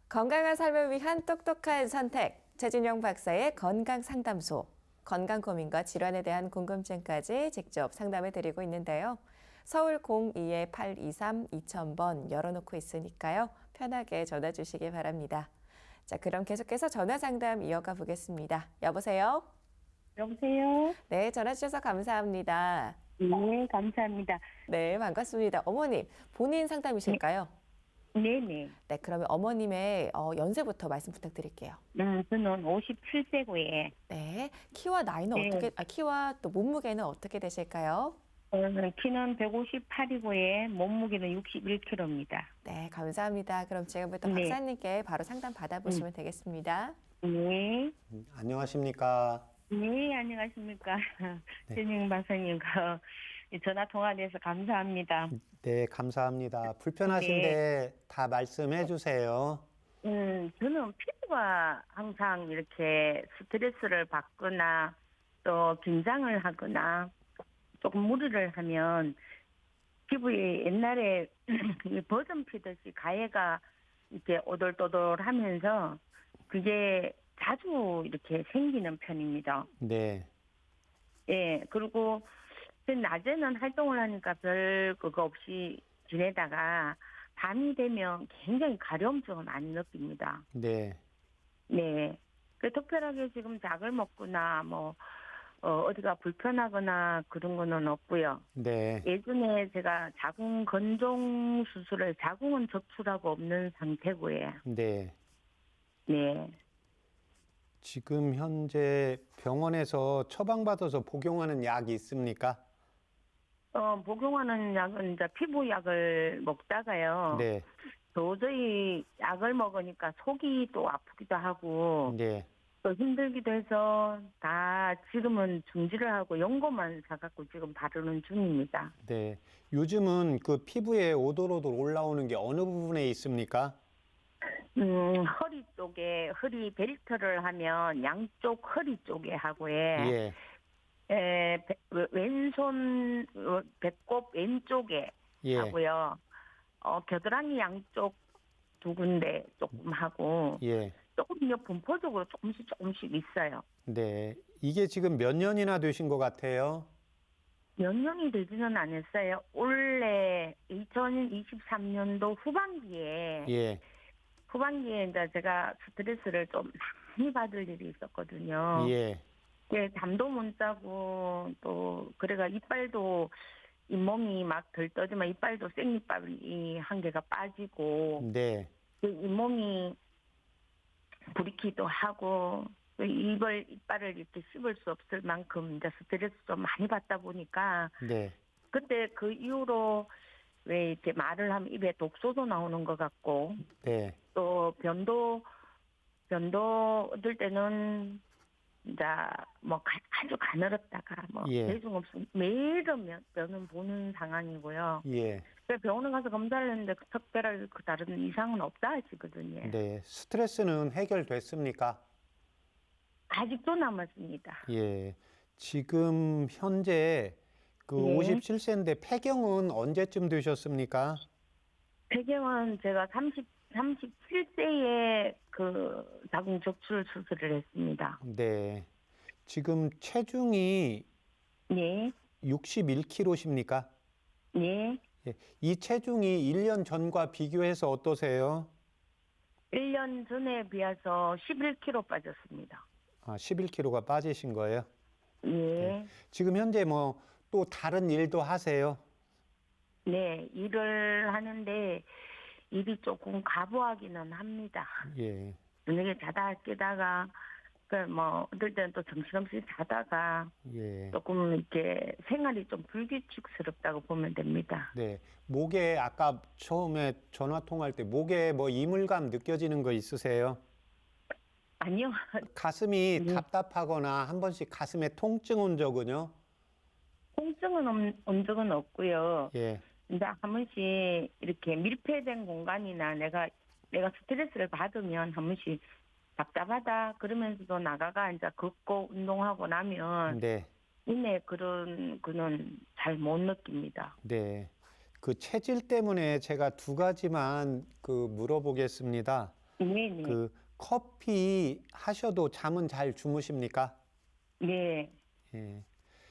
건강한 삶을 위한 똑똑한 선택, 최진용 박사의 건강상담소. 건강 고민과 질환에 대한 궁금증까지 직접 상담해 드리고 있는데요. 서울 02-823-2000번 열어놓고 있으니까요. 편하게 전화 주시기 바랍니다. 자, 그럼 계속해서 전화 상담 이어가 보겠습니다. 여보세요? 여보세요? 네, 전화 주셔서 감사합니다. 네, 감사합니다. 네, 반갑습니다. 어머님, 본인 상담이실까요? 네네. 네, 그러면 어머님의 연세부터 말씀 부탁드릴게요. 저는 57세고요. 네, 키와 나이는 네. 키와 또 몸무게는 어떻게 되실까요? 키는 158이고요. 몸무게는 61kg입니다. 네, 감사합니다. 그럼 지금부터 네. 박사님께 바로 상담 받아보시면 되겠습니다. 네. 안녕하십니까? 네, 안녕하십니까. 네. 최진영 박사님, 전화 통화돼서 감사합니다. 네, 감사합니다. 네. 불편하신데 다 말씀해 주세요. 저는 피부가 항상 이렇게 스트레스를 받거나 또 긴장을 하거나 조금 무리를 하면 피부에 옛날에 이 버전 피듯이 가해가 이렇게 오돌토돌하면서 그게 자주 이렇게 생기는 편입니다. 네, 예, 그리고 낮에는 활동을 하니까 별 그거 없이 지내다가 밤이 되면 굉장히 가려움증을 많이 느낍니다. 네, 네. 특별하게 지금 약을 먹거나 어디가 불편하거나 그런 거는 없고요. 네, 예전에 제가 자궁 건종 수술을 자궁은 적출하고 없는 상태고요. 네. 네. 지금 현재 병원에서 처방받아서 복용하는 약이 있습니까? 복용하는 약은 이제 피부 약을 먹다가요. 네, 도저히 약을 먹으니까 속이 또 아프기도 하고 네, 또 힘들기도 해서 다 지금은 중지를 하고 연고만 사갖고 지금 바르는 중입니다. 네. 요즘은 그 피부에 오돌오돌 올라오는 게 어느 부분에 있습니까? 허리 쪽에 허리 벨트를 하면 양쪽 허리 쪽에 하고요. 예, 왼손 배꼽 왼쪽에 예, 하고요. 겨드랑이 양쪽 두 군데 조금 하고 예. 조금요 분포적으로 조금씩 있어요. 네. 이게 지금 몇 년이나 되신 것 같아요? 몇 년이 되지는 않았어요. 올해 2023년도 후반기에 예, 이제 제가 스트레스를 좀 많이 받을 일이 있었거든요. 예, 예, 잠도 못 자고 또 그래가 이빨도 잇몸이 막 들떠지만 이빨도 생이빨이 한 개가 빠지고 네, 그 잇몸이 부리기도 하고 그 이빨을 이렇게 씹을 수 없을 만큼 이제 스트레스 좀 많이 받다 보니까 네, 그때 그 이후로 왜 이렇게 말을 하면 입에 독소도 나오는 것 같고 네, 또 변도 얻을 때는 이제 아주 가늘었다가 예. 대중 없이 매일은 면은 보는 상황이고요. 예, 그래서 병원에 가서 검사를 했는데 특별하게 그 다른 이상은 없다 하시거든요. 네. 스트레스는 해결됐습니까? 아직도 남았습니다. 예. 지금 현재 그 네. 57세인데 폐경은 언제쯤 되셨습니까? 폐경은 제가 37세에 그 자궁 적출 수술을 했습니다. 네. 지금 체중이 네, 61kg십니까? 네. 예. 이 체중이 1년 전과 비교해서 어떠세요? 1년 전에 비해서 11kg 빠졌습니다. 아, 11kg가 빠지신 거예요? 예. 지금 현재 뭐 또 다른 일도 하세요? 네, 일을 하는데 일이 조금 가부하기는 합니다. 예. 저녁에 자다 깨다가 어떨 때는 또 정신없이 자다가 예. 조금 이렇게 생활이 좀 불규칙스럽다고 보면 됩니다. 네. 목에 아까 처음에 전화 통화할 때 목에 뭐 이물감 느껴지는 거 있으세요? 아니요. 가슴이 네. 답답하거나 한 번씩 가슴에 통증 온 적은요? 통증은 온 적은 없고요. 예. 이제 한 번씩 이렇게 밀폐된 공간이나 내가 스트레스를 받으면 한 번씩 답답하다 그러면서도 나가가 이제 걷고 운동하고 나면 네. 이내 그런 거는 잘 못 느낍니다. 네. 그 체질 때문에 제가 두 가지만 그 물어보겠습니다. 네네. 그 커피 하셔도 잠은 잘 주무십니까? 네. 예.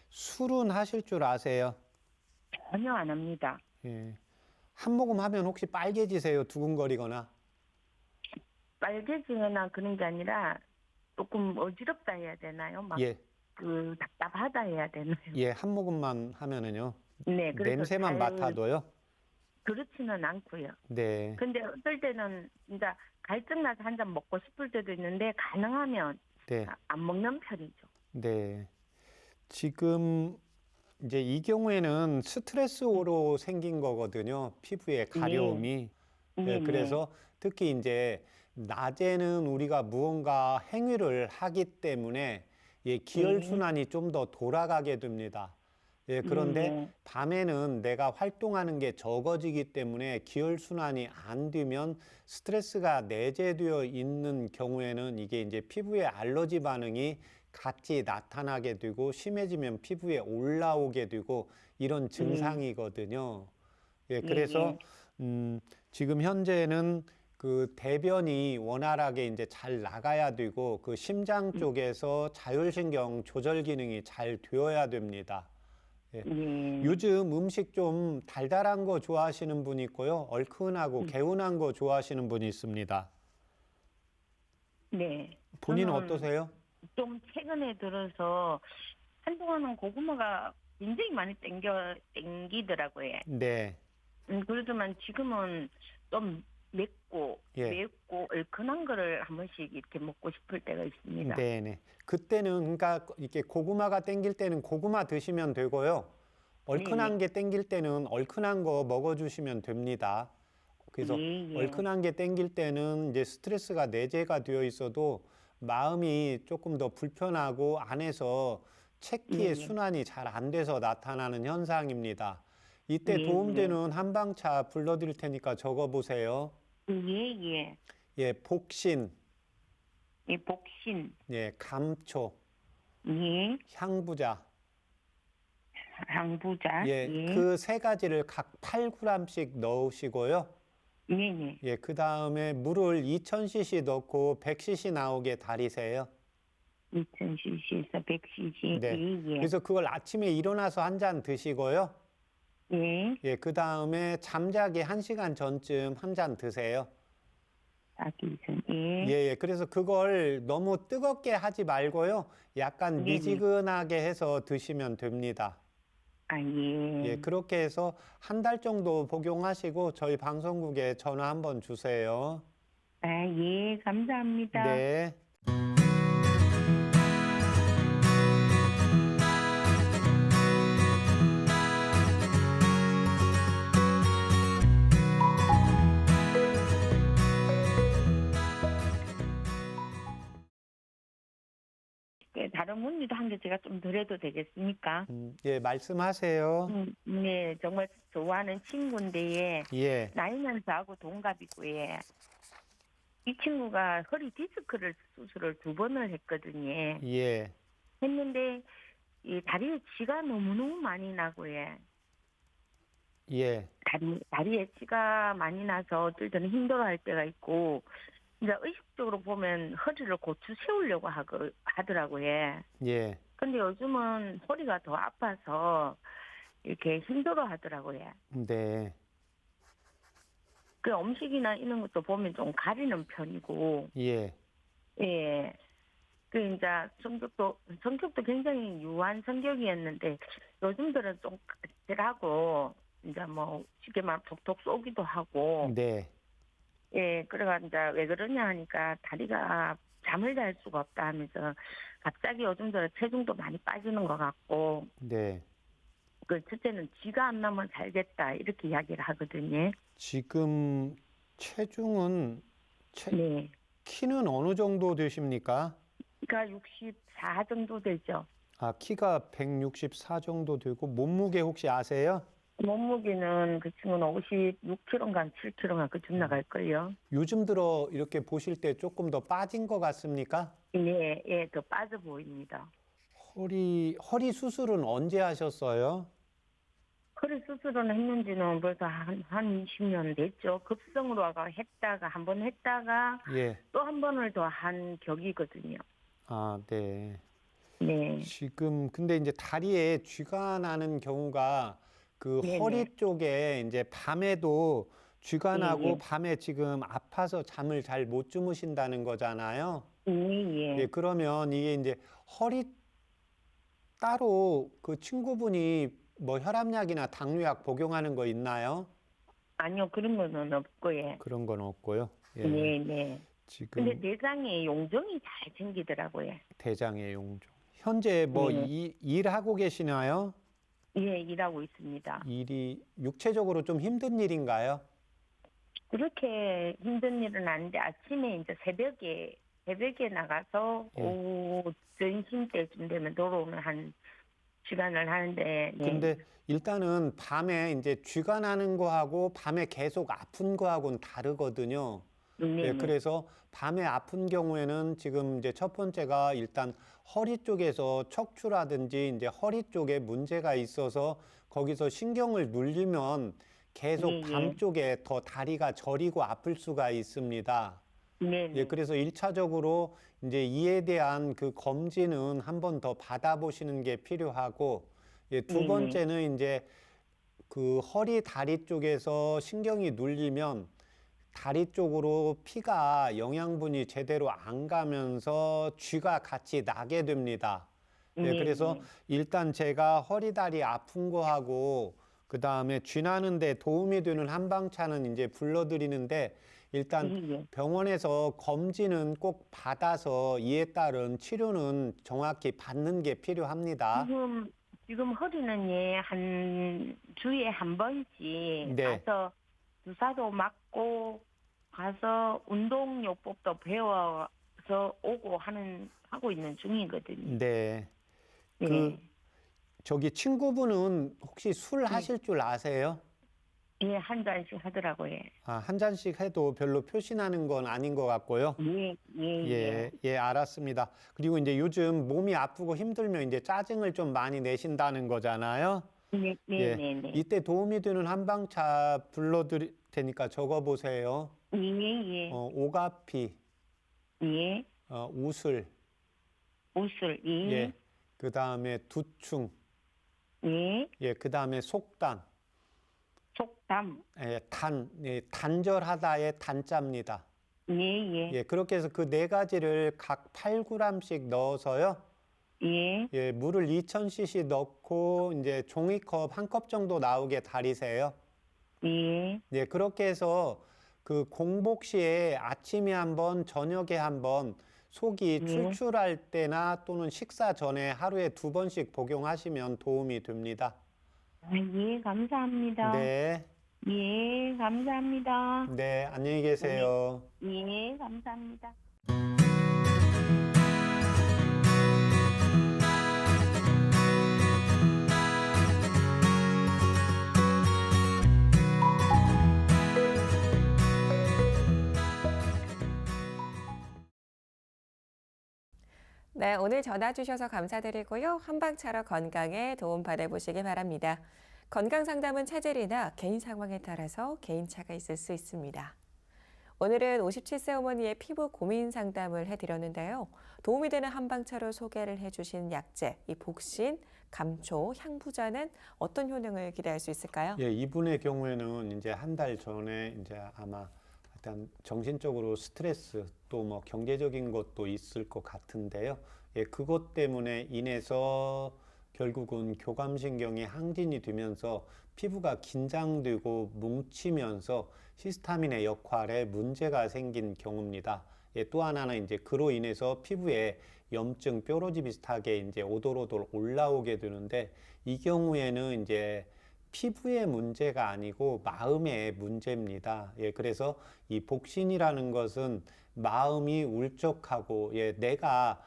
술은 하실 줄 아세요? 전혀 안 합니다. 예. 한 모금 하면 혹시 빨개지세요? 두근거리거나? 빨개지거나 그런 게 아니라 조금 어지럽다 해야 되나요? 예. 답답하다 해야 되나요? 예, 한 모금만 하면은요. 네. 그래서 냄새만 맡아도요? 그렇지는 않고요. 네. 근데 어떨 때는 이제 갈증 나서 한 잔 먹고 싶을 때도 있는데 가능하면 네. 안 먹는 편이죠. 네. 지금 이제 이 경우에는 스트레스로 생긴 거거든요. 피부에 가려움이. 예, 네네. 그래서 특히 이제 낮에는 우리가 무언가 행위를 하기 때문에 예, 기혈순환이 좀 더 돌아가게 됩니다. 예, 그런데 네. 밤에는 내가 활동하는 게 적어지기 때문에 기혈순환이 안 되면 스트레스가 내재되어 있는 경우에는 이게 이제 피부에 알러지 반응이 같이 나타나게 되고 심해지면 피부에 올라오게 되고 이런 증상이거든요. 예, 그래서 지금 현재는 그 대변이 원활하게 이제 잘 나가야 되고 그 심장 쪽에서 자율신경 조절 기능이 잘 되어야 됩니다. 예. 요즘 음식 좀 달달한 거 좋아하시는 분이 있고요. 얼큰하고 개운한 거 좋아하시는 분이 있습니다. 네. 본인은 저는 어떠세요? 좀 최근에 들어서 한동안은 고구마가 굉장히 많이 땡기더라고요. 네. 그러지만 지금은 좀 맵고 얼큰한 거를 한 번씩 이렇게 먹고 싶을 때가 있습니다. 네네. 그때는 그러니까 이렇게 고구마가 땡길 때는 고구마 드시면 되고요. 얼큰한 게 땡길 때는 얼큰한 거 먹어주시면 됩니다. 그래서 얼큰한 게 땡길 때는 이제 스트레스가 내재가 되어 있어도 마음이 조금 더 불편하고 안에서 체기의 순환이 잘 안 돼서 나타나는 현상입니다. 이때 도움되는 한방차 불러드릴 테니까 적어보세요. 예. 예, 복신, 예, 복신. 예, 감초, 예. 향부자. 항부자. 예, 그 세 가지를 각 8g씩 넣으시고요. 네. 예, 그 다음에 물을 2000cc 넣고 100cc 나오게 달이세요. 2000cc에서 100cc. 네. 예. 그래서 그걸 아침에 일어나서 한 잔 드시고요. 예. 예, 그 다음에 잠자기 1시간 전쯤 한 잔 드세요. 자기 전. 예. 그래서 그걸 너무 뜨겁게 하지 말고요. 약간 미지근하게 해서 드시면 됩니다. 예, 그렇게 해서 한 달 정도 복용하시고 저희 방송국에 전화 한번 주세요. 예, 감사합니다. 네. 다른 문의도 한 개 제가 좀 드려도 되겠습니까? 예, 말씀하세요. 네, 정말 좋아하는 친구인데 예, 나이는 저하고 동갑이고요. 이 친구가 허리 디스크를 수술을 2번을 했거든요. 예, 했는데 이 다리에 쥐가 너무너무 많이 나고요. 예, 다리에 쥐가 많이 나서 어떨 때는 힘들어할 때가 있고 이제 의식적으로 보면 허리를 고추 세우려고 하더라고요. 예, 근데 요즘은 허리가 더 아파서 이렇게 힘들어 하더라고요. 네, 그 음식이나 이런 것도 보면 좀 가리는 편이고, 예, 그 이제 성격도 굉장히 유한 성격이었는데 요즘 들은 좀 까칠하고 이제 뭐 쉽게 말 톡톡 쏘기도 하고, 네, 그래가 이제 왜 그러냐 하니까 다리가 잠을 잘 수가 없다 하면서 갑자기 요즘 들어 체중도 많이 빠지는 것 같고, 네. 그 첫째는 쥐가 안 나면 살겠다 이렇게 이야기를 하거든요. 지금 체중은 네. 키는 어느 정도 되십니까? 키가 64 정도 되죠. 아, 키가 164 정도 되고 몸무게 혹시 아세요? 몸무게는 그 친구는 56kg인가 7kg인가 그쯤 나갈걸요. 요즘 들어 이렇게 보실 때 조금 더 빠진 것 같습니까? 예, 더 빠져 보입니다. 허리 수술은 언제 하셨어요? 허리 수술은 했는지는 벌써 한 20년 됐죠. 급성으로 한 번 했다가 예. 또 한 번을 더 한 격이거든요. 아, 네. 네. 지금 근데 이제 다리에 쥐가 나는 경우가 그 네네. 허리 쪽에 이제 밤에도 쥐가 나고 예. 밤에 지금 아파서 잠을 잘 못 주무신다는 거잖아요. 예. 예, 그러면 이게 이제 허리 따로 그 친구분이 뭐 혈압약이나 당뇨약 복용하는 거 있나요? 아니요, 그런 거는 없고요. 그런 건 없고요. 예. 네. 지금 근데 대장에 용종이 잘 생기더라고요. 대장의 용종. 현재 뭐 일하고 계시나요? 예, 일하고 있습니다. 일이 육체적으로 좀 힘든 일인가요? 그렇게 힘든 일은 아닌데 아침에 이제 새벽에 나가서 예. 오후 점심 때쯤 되면 돌아오는 한 시간을 하는데 네. 근데 일단은 밤에 이제 쥐가 나는 거하고 밤에 계속 아픈 거하고는 다르거든요. 예, 네네. 그래서 밤에 아픈 경우에는 지금 이제 첫 번째가 일단 허리 쪽에서 척추라든지 이제 허리 쪽에 문제가 있어서 거기서 신경을 눌리면 계속 예, 밤 예. 쪽에 더 다리가 저리고 아플 수가 있습니다. 예, 네네. 그래서 1차적으로 이제 이에 대한 그 검진은 한 번 더 받아보시는 게 필요하고, 예, 두 네네. 번째는 이제 그 허리 다리 쪽에서 신경이 눌리면 다리 쪽으로 피가 영양분이 제대로 안 가면서 쥐가 같이 나게 됩니다. 예, 그래서 네네. 일단 제가 허리 다리 아픈 거하고 그 다음에 쥐 나는데 도움이 되는 한방차는 이제 불러드리는데 일단 예. 병원에서 검진은 꼭 받아서 이에 따른 치료는 정확히 받는 게 필요합니다. 지금 허리는 한 주에 한 번씩 네, 가서 주사도 맞고 가서 운동요법도 배워서 하고 있는 중이거든요. 네. 그 예. 저기 친구분은 혹시 술 예. 하실 줄 아세요? 예, 한 잔씩 하더라고요. 아, 한 잔씩 해도 별로 표시나는 건 아닌 것 같고요. 예, 예, 예. 예, 예, 알았습니다. 그리고 이제 요즘 몸이 아프고 힘들면 이제 짜증을 좀 많이 내신다는 거잖아요. 네, 네, 예, 네, 네. 이때 도움이 되는 한방차 불러드릴 테니까 적어보세요. 예, 예, 오가피, 예. 우슬, 우슬, 예, 예, 그 다음에 두충, 예. 예, 그 다음에 속단, 속담, 예, 예, 단절하다의 단자입니다. 예, 예, 예, 그렇게 해서 그 네 가지를 각 8g씩 넣어서요. 예, 예, 물을 2000cc 넣고 이제 종이컵 한 컵 정도 나오게 달이세요. 예, 예, 그렇게 해서 그 공복 시에 아침에 한 번, 저녁에 한 번 속이 예. 출출할 때나 또는 식사 전에 하루에 2번씩 복용하시면 도움이 됩니다. 아, 예, 감사합니다. 네, 예, 감사합니다. 네, 안녕히 계세요. 예, 감사합니다. 네, 오늘 전화 주셔서 감사드리고요. 한방차로 건강에 도움 받아보시기 바랍니다. 건강 상담은 체질이나 개인 상황에 따라서 개인차가 있을 수 있습니다. 오늘은 57세 어머니의 피부 고민 상담을 해드렸는데요. 도움이 되는 한방차로 소개를 해주신 약재, 이 복신, 감초, 향부자는 어떤 효능을 기대할 수 있을까요? 예, 이분의 경우에는 이제 한 달 전에 이제 아마 일단 정신적으로 스트레스 또 뭐 경제적인 것도 있을 것 같은데요. 예, 그것 때문에 인해서 결국은 교감신경이 항진이 되면서 피부가 긴장되고 뭉치면서 히스타민의 역할에 문제가 생긴 경우입니다. 예, 또 하나는 이제 그로 인해서 피부에 염증, 뾰루지 비슷하게 이제 오돌오돌 올라오게 되는데 이 경우에는 이제 피부의 문제가 아니고 마음의 문제입니다. 예, 그래서 이 복신이라는 것은 마음이 울적하고, 예, 내가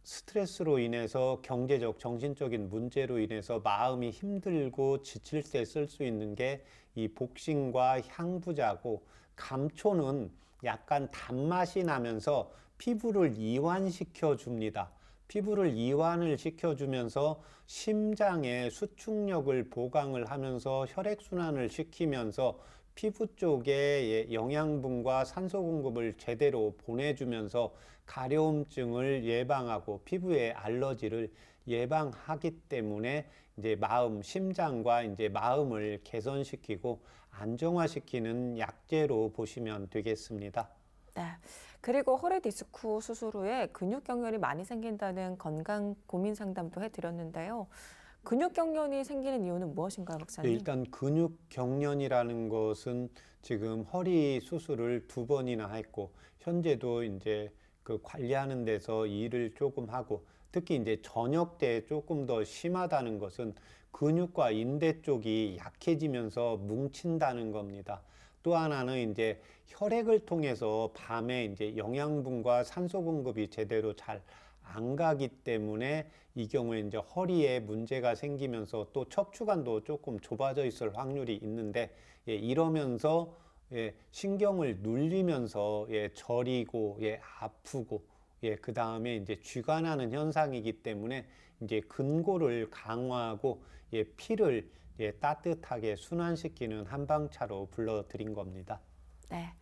스트레스로 인해서 경제적, 정신적인 문제로 인해서 마음이 힘들고 지칠 때 쓸 수 있는 게 이 복신과 향부자고, 감초는 약간 단맛이 나면서 피부를 이완시켜 줍니다. 피부를 이완을 시켜주면서 심장의 수축력을 보강을 하면서 혈액순환을 시키면서 피부 쪽에 영양분과 산소 공급을 제대로 보내주면서 가려움증을 예방하고 피부의 알러지를 예방하기 때문에 이제 마음, 심장과 이제 마음을 개선시키고 안정화시키는 약재로 보시면 되겠습니다. 네. 그리고 허리 디스크 수술 후에 근육 경련이 많이 생긴다는 건강 고민 상담도 해드렸는데요. 근육 경련이 생기는 이유는 무엇인가요, 네, 박사님? 일단 근육 경련이라는 것은 지금 허리 수술을 2번이나 했고 현재도 이제 그 관리하는 데서 일을 조금 하고 특히 이제 저녁 때 조금 더 심하다는 것은 근육과 인대 쪽이 약해지면서 뭉친다는 겁니다. 또 하나는 이제 혈액을 통해서 밤에 이제 영양분과 산소 공급이 제대로 잘 안 가기 때문에 이 경우에 이제 허리에 문제가 생기면서 또 척추관도 조금 좁아져 있을 확률이 있는데, 이러면서 신경을 눌리면서 저리고 아프고 그 다음에 이제 쥐가 나는 현상이기 때문에 이제 근골을 강화하고 피를 따뜻하게 순환시키는 한방차로 불러드린 겁니다. 네.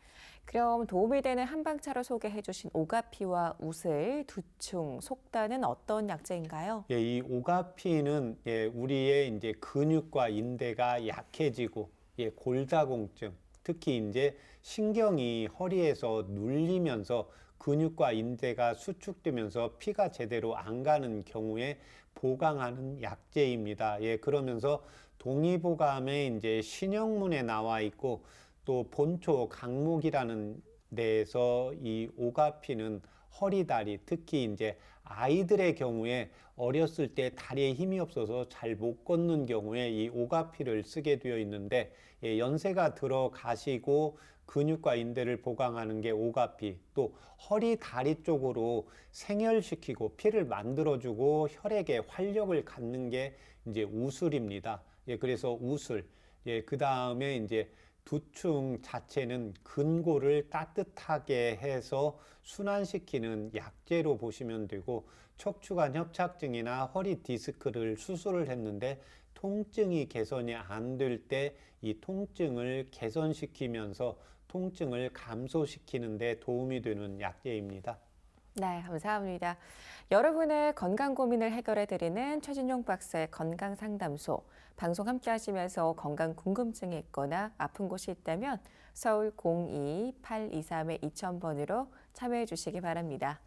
그럼 도움이 되는 한방차로 소개해 주신 오가피와 우슬, 두충, 속단은 어떤 약재인가요? 이 오가피는 우리의 이제 근육과 인대가 약해지고 골다공증, 특히 이제 신경이 허리에서 눌리면서 근육과 인대가 수축되면서 피가 제대로 안 가는 경우에 보강하는 약재입니다. 그러면서 동의보감에 이제 신형문에 나와 있고, 또 본초 강목이라는 데에서 이 오가피는 허리, 다리, 특히 이제 아이들의 경우에 어렸을 때 다리에 힘이 없어서 잘 못 걷는 경우에 이 오가피를 쓰게 되어 있는데, 연세가 들어가시고 근육과 인대를 보강하는 게 오가피, 또 허리, 다리 쪽으로 생혈시키고 피를 만들어주고 혈액에 활력을 갖는 게 이제 우슬입니다. 그래서 우슬. 그 다음에 이제 두충 자체는 근골을 따뜻하게 해서 순환시키는 약재로 보시면 되고, 척추관 협착증이나 허리 디스크를 수술을 했는데 통증이 개선이 안 될 때 이 통증을 개선시키면서 통증을 감소시키는 데 도움이 되는 약재입니다. 네, 감사합니다. 여러분의 건강 고민을 해결해 드리는 최진용 박사의 건강 상담소. 방송 함께 하시면서 건강 궁금증이 있거나 아픈 곳이 있다면 서울 02-823-2000번으로 참여해 주시기 바랍니다.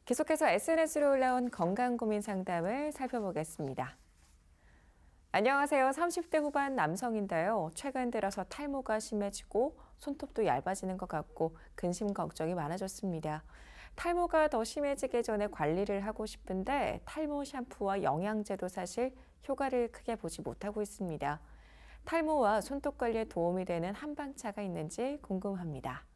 계속해서 SNS로 올라온 건강 고민 상담을 살펴보겠습니다. 안녕하세요. 30대 후반 남성인데요. 최근 들어서 탈모가 심해지고 손톱도 얇아지는 것 같고 근심 걱정이 많아졌습니다. 탈모가 더 심해지기 전에 관리를 하고 싶은데 탈모 샴푸와 영양제도 사실 효과를 크게 보지 못하고 있습니다. 탈모와 손톱 관리에 도움이 되는 한방차가 있는지 궁금합니다.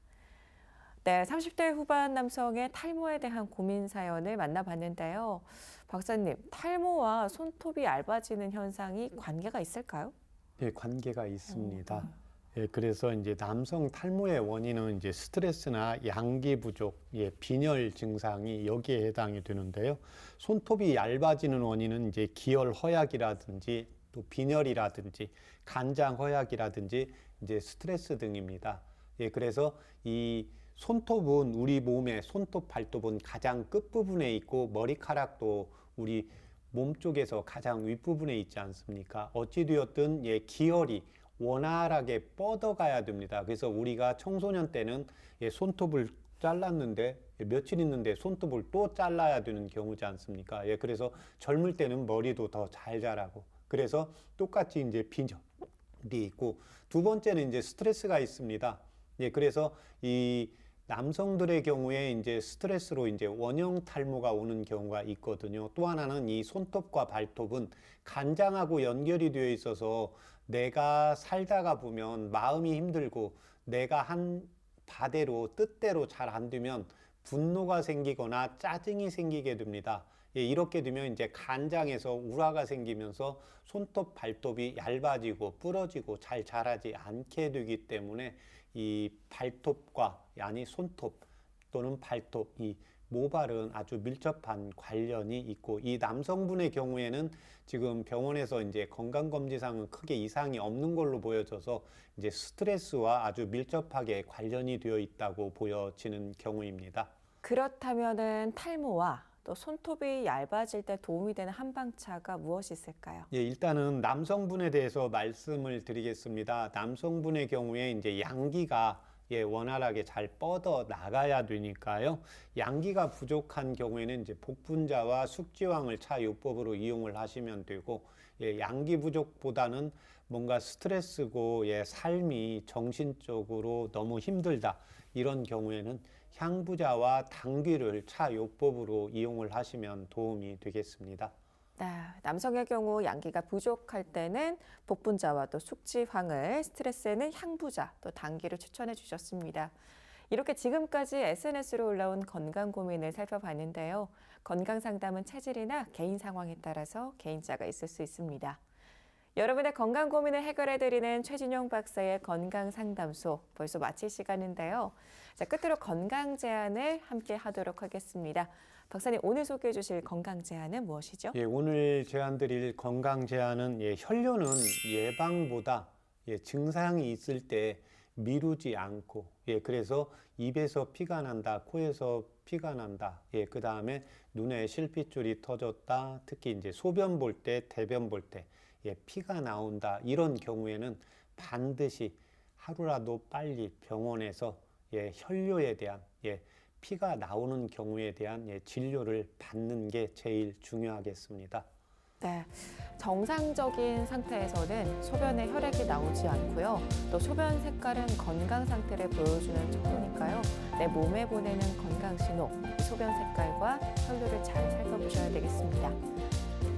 네, 30대 후반 남성의 탈모에 대한 고민 사연을 만나봤는데요. 박사님, 탈모와 손톱이 얇아지는 현상이 관계가 있을까요? 관계가 있습니다. 그래서 이제 남성 탈모의 원인은 이제 스트레스나 양기 부족, 빈혈 증상이 여기에 해당이 되는데요. 손톱이 얇아지는 원인은 이제 기혈 허약이라든지 또 빈혈이라든지 간장 허약이라든지 이제 스트레스 등입니다. 그래서 이 손톱은 우리 몸의 손톱, 발톱은 가장 끝부분에 있고 머리카락도 우리 몸 쪽에서 가장 윗부분에 있지 않습니까? 어찌되었든 기혈이 원활하게 뻗어가야 됩니다. 그래서 우리가 청소년 때는 손톱을 잘랐는데 며칠 있는데 손톱을 또 잘라야 되는 경우지 않습니까? 그래서 젊을 때는 머리도 더 잘 자라고, 그래서 똑같이 이제 빈혈이 있고, 두 번째는 이제 스트레스가 있습니다. 그래서 이 남성들의 경우에 이제 스트레스로 이제 원형 탈모가 오는 경우가 있거든요. 또 하나는 이 손톱과 발톱은 간장하고 연결이 되어 있어서 내가 살다가 보면 마음이 힘들고 내가 한 바대로 뜻대로 잘 안 되면 분노가 생기거나 짜증이 생기게 됩니다. 이렇게 되면 이제 간장에서 우라가 생기면서 손톱, 발톱이 얇아지고 부러지고 잘 자라지 않게 되기 때문에 이 발톱과, 아니 손톱 또는 발톱, 이 모발은 아주 밀접한 관련이 있고, 이 남성분의 경우에는 지금 병원에서 이제 건강검진상은 크게 이상이 없는 걸로 보여져서 이제 스트레스와 아주 밀접하게 관련이 되어 있다고 보여지는 경우입니다. 그렇다면은 탈모와 또 손톱이 얇아질 때 도움이 되는 한방차가 무엇이 있을까요? 일단은 남성분에 대해서 말씀을 드리겠습니다. 남성분의 경우에 이제 양기가 원활하게 잘 뻗어 나가야 되니까요. 양기가 부족한 경우에는 이제 복분자와 숙지황을 차요법으로 이용을 하시면 되고, 양기 부족보다는 뭔가 스트레스고 삶이 정신적으로 너무 힘들다, 이런 경우에는 향부자와 당귀를 차요법으로 이용을 하시면 도움이 되겠습니다. 네, 남성의 경우 양기가 부족할 때는 복분자와 또 숙지황을, 스트레스에는 향부자, 또 당귀를 추천해 주셨습니다. 이렇게 지금까지 SNS로 올라온 건강 고민을 살펴봤는데요. 건강 상담은 체질이나 개인 상황에 따라서 개인차가 있을 수 있습니다. 여러분의 건강 고민을 해결해드리는 최진용 박사의 건강 상담소 벌써 마칠 시간인데요. 자, 끝으로 건강 제안을 함께 하도록 하겠습니다. 박사님, 오늘 소개해 주실 건강 제안은 무엇이죠? 예, 오늘 제안드릴 건강 제안은 혈뇨는 예방보다 증상이 있을 때 미루지 않고 그래서 입에서 피가 난다, 코에서 피가 난다, 그 다음에 눈에 실핏줄이 터졌다, 특히 이제 소변 볼 때, 대변 볼 때 피가 나온다, 이런 경우에는 반드시 하루라도 빨리 병원에서 혈뇨에 대한 피가 나오는 경우에 대한 진료를 받는 게 제일 중요하겠습니다. 네, 정상적인 상태에서는 소변에 혈액이 나오지 않고요. 또 소변 색깔은 건강 상태를 보여주는 척도니까요. 내 몸에 보내는 건강 신호, 소변 색깔과 혈뇨를 잘 살펴보셔야 되겠습니다.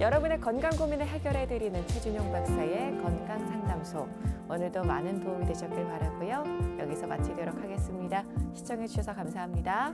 여러분의 건강 고민을 해결해드리는 최진용 박사의 건강 상담소. 오늘도 많은 도움이 되셨길 바라고요. 여기서 마치도록 하겠습니다. 시청해주셔서 감사합니다.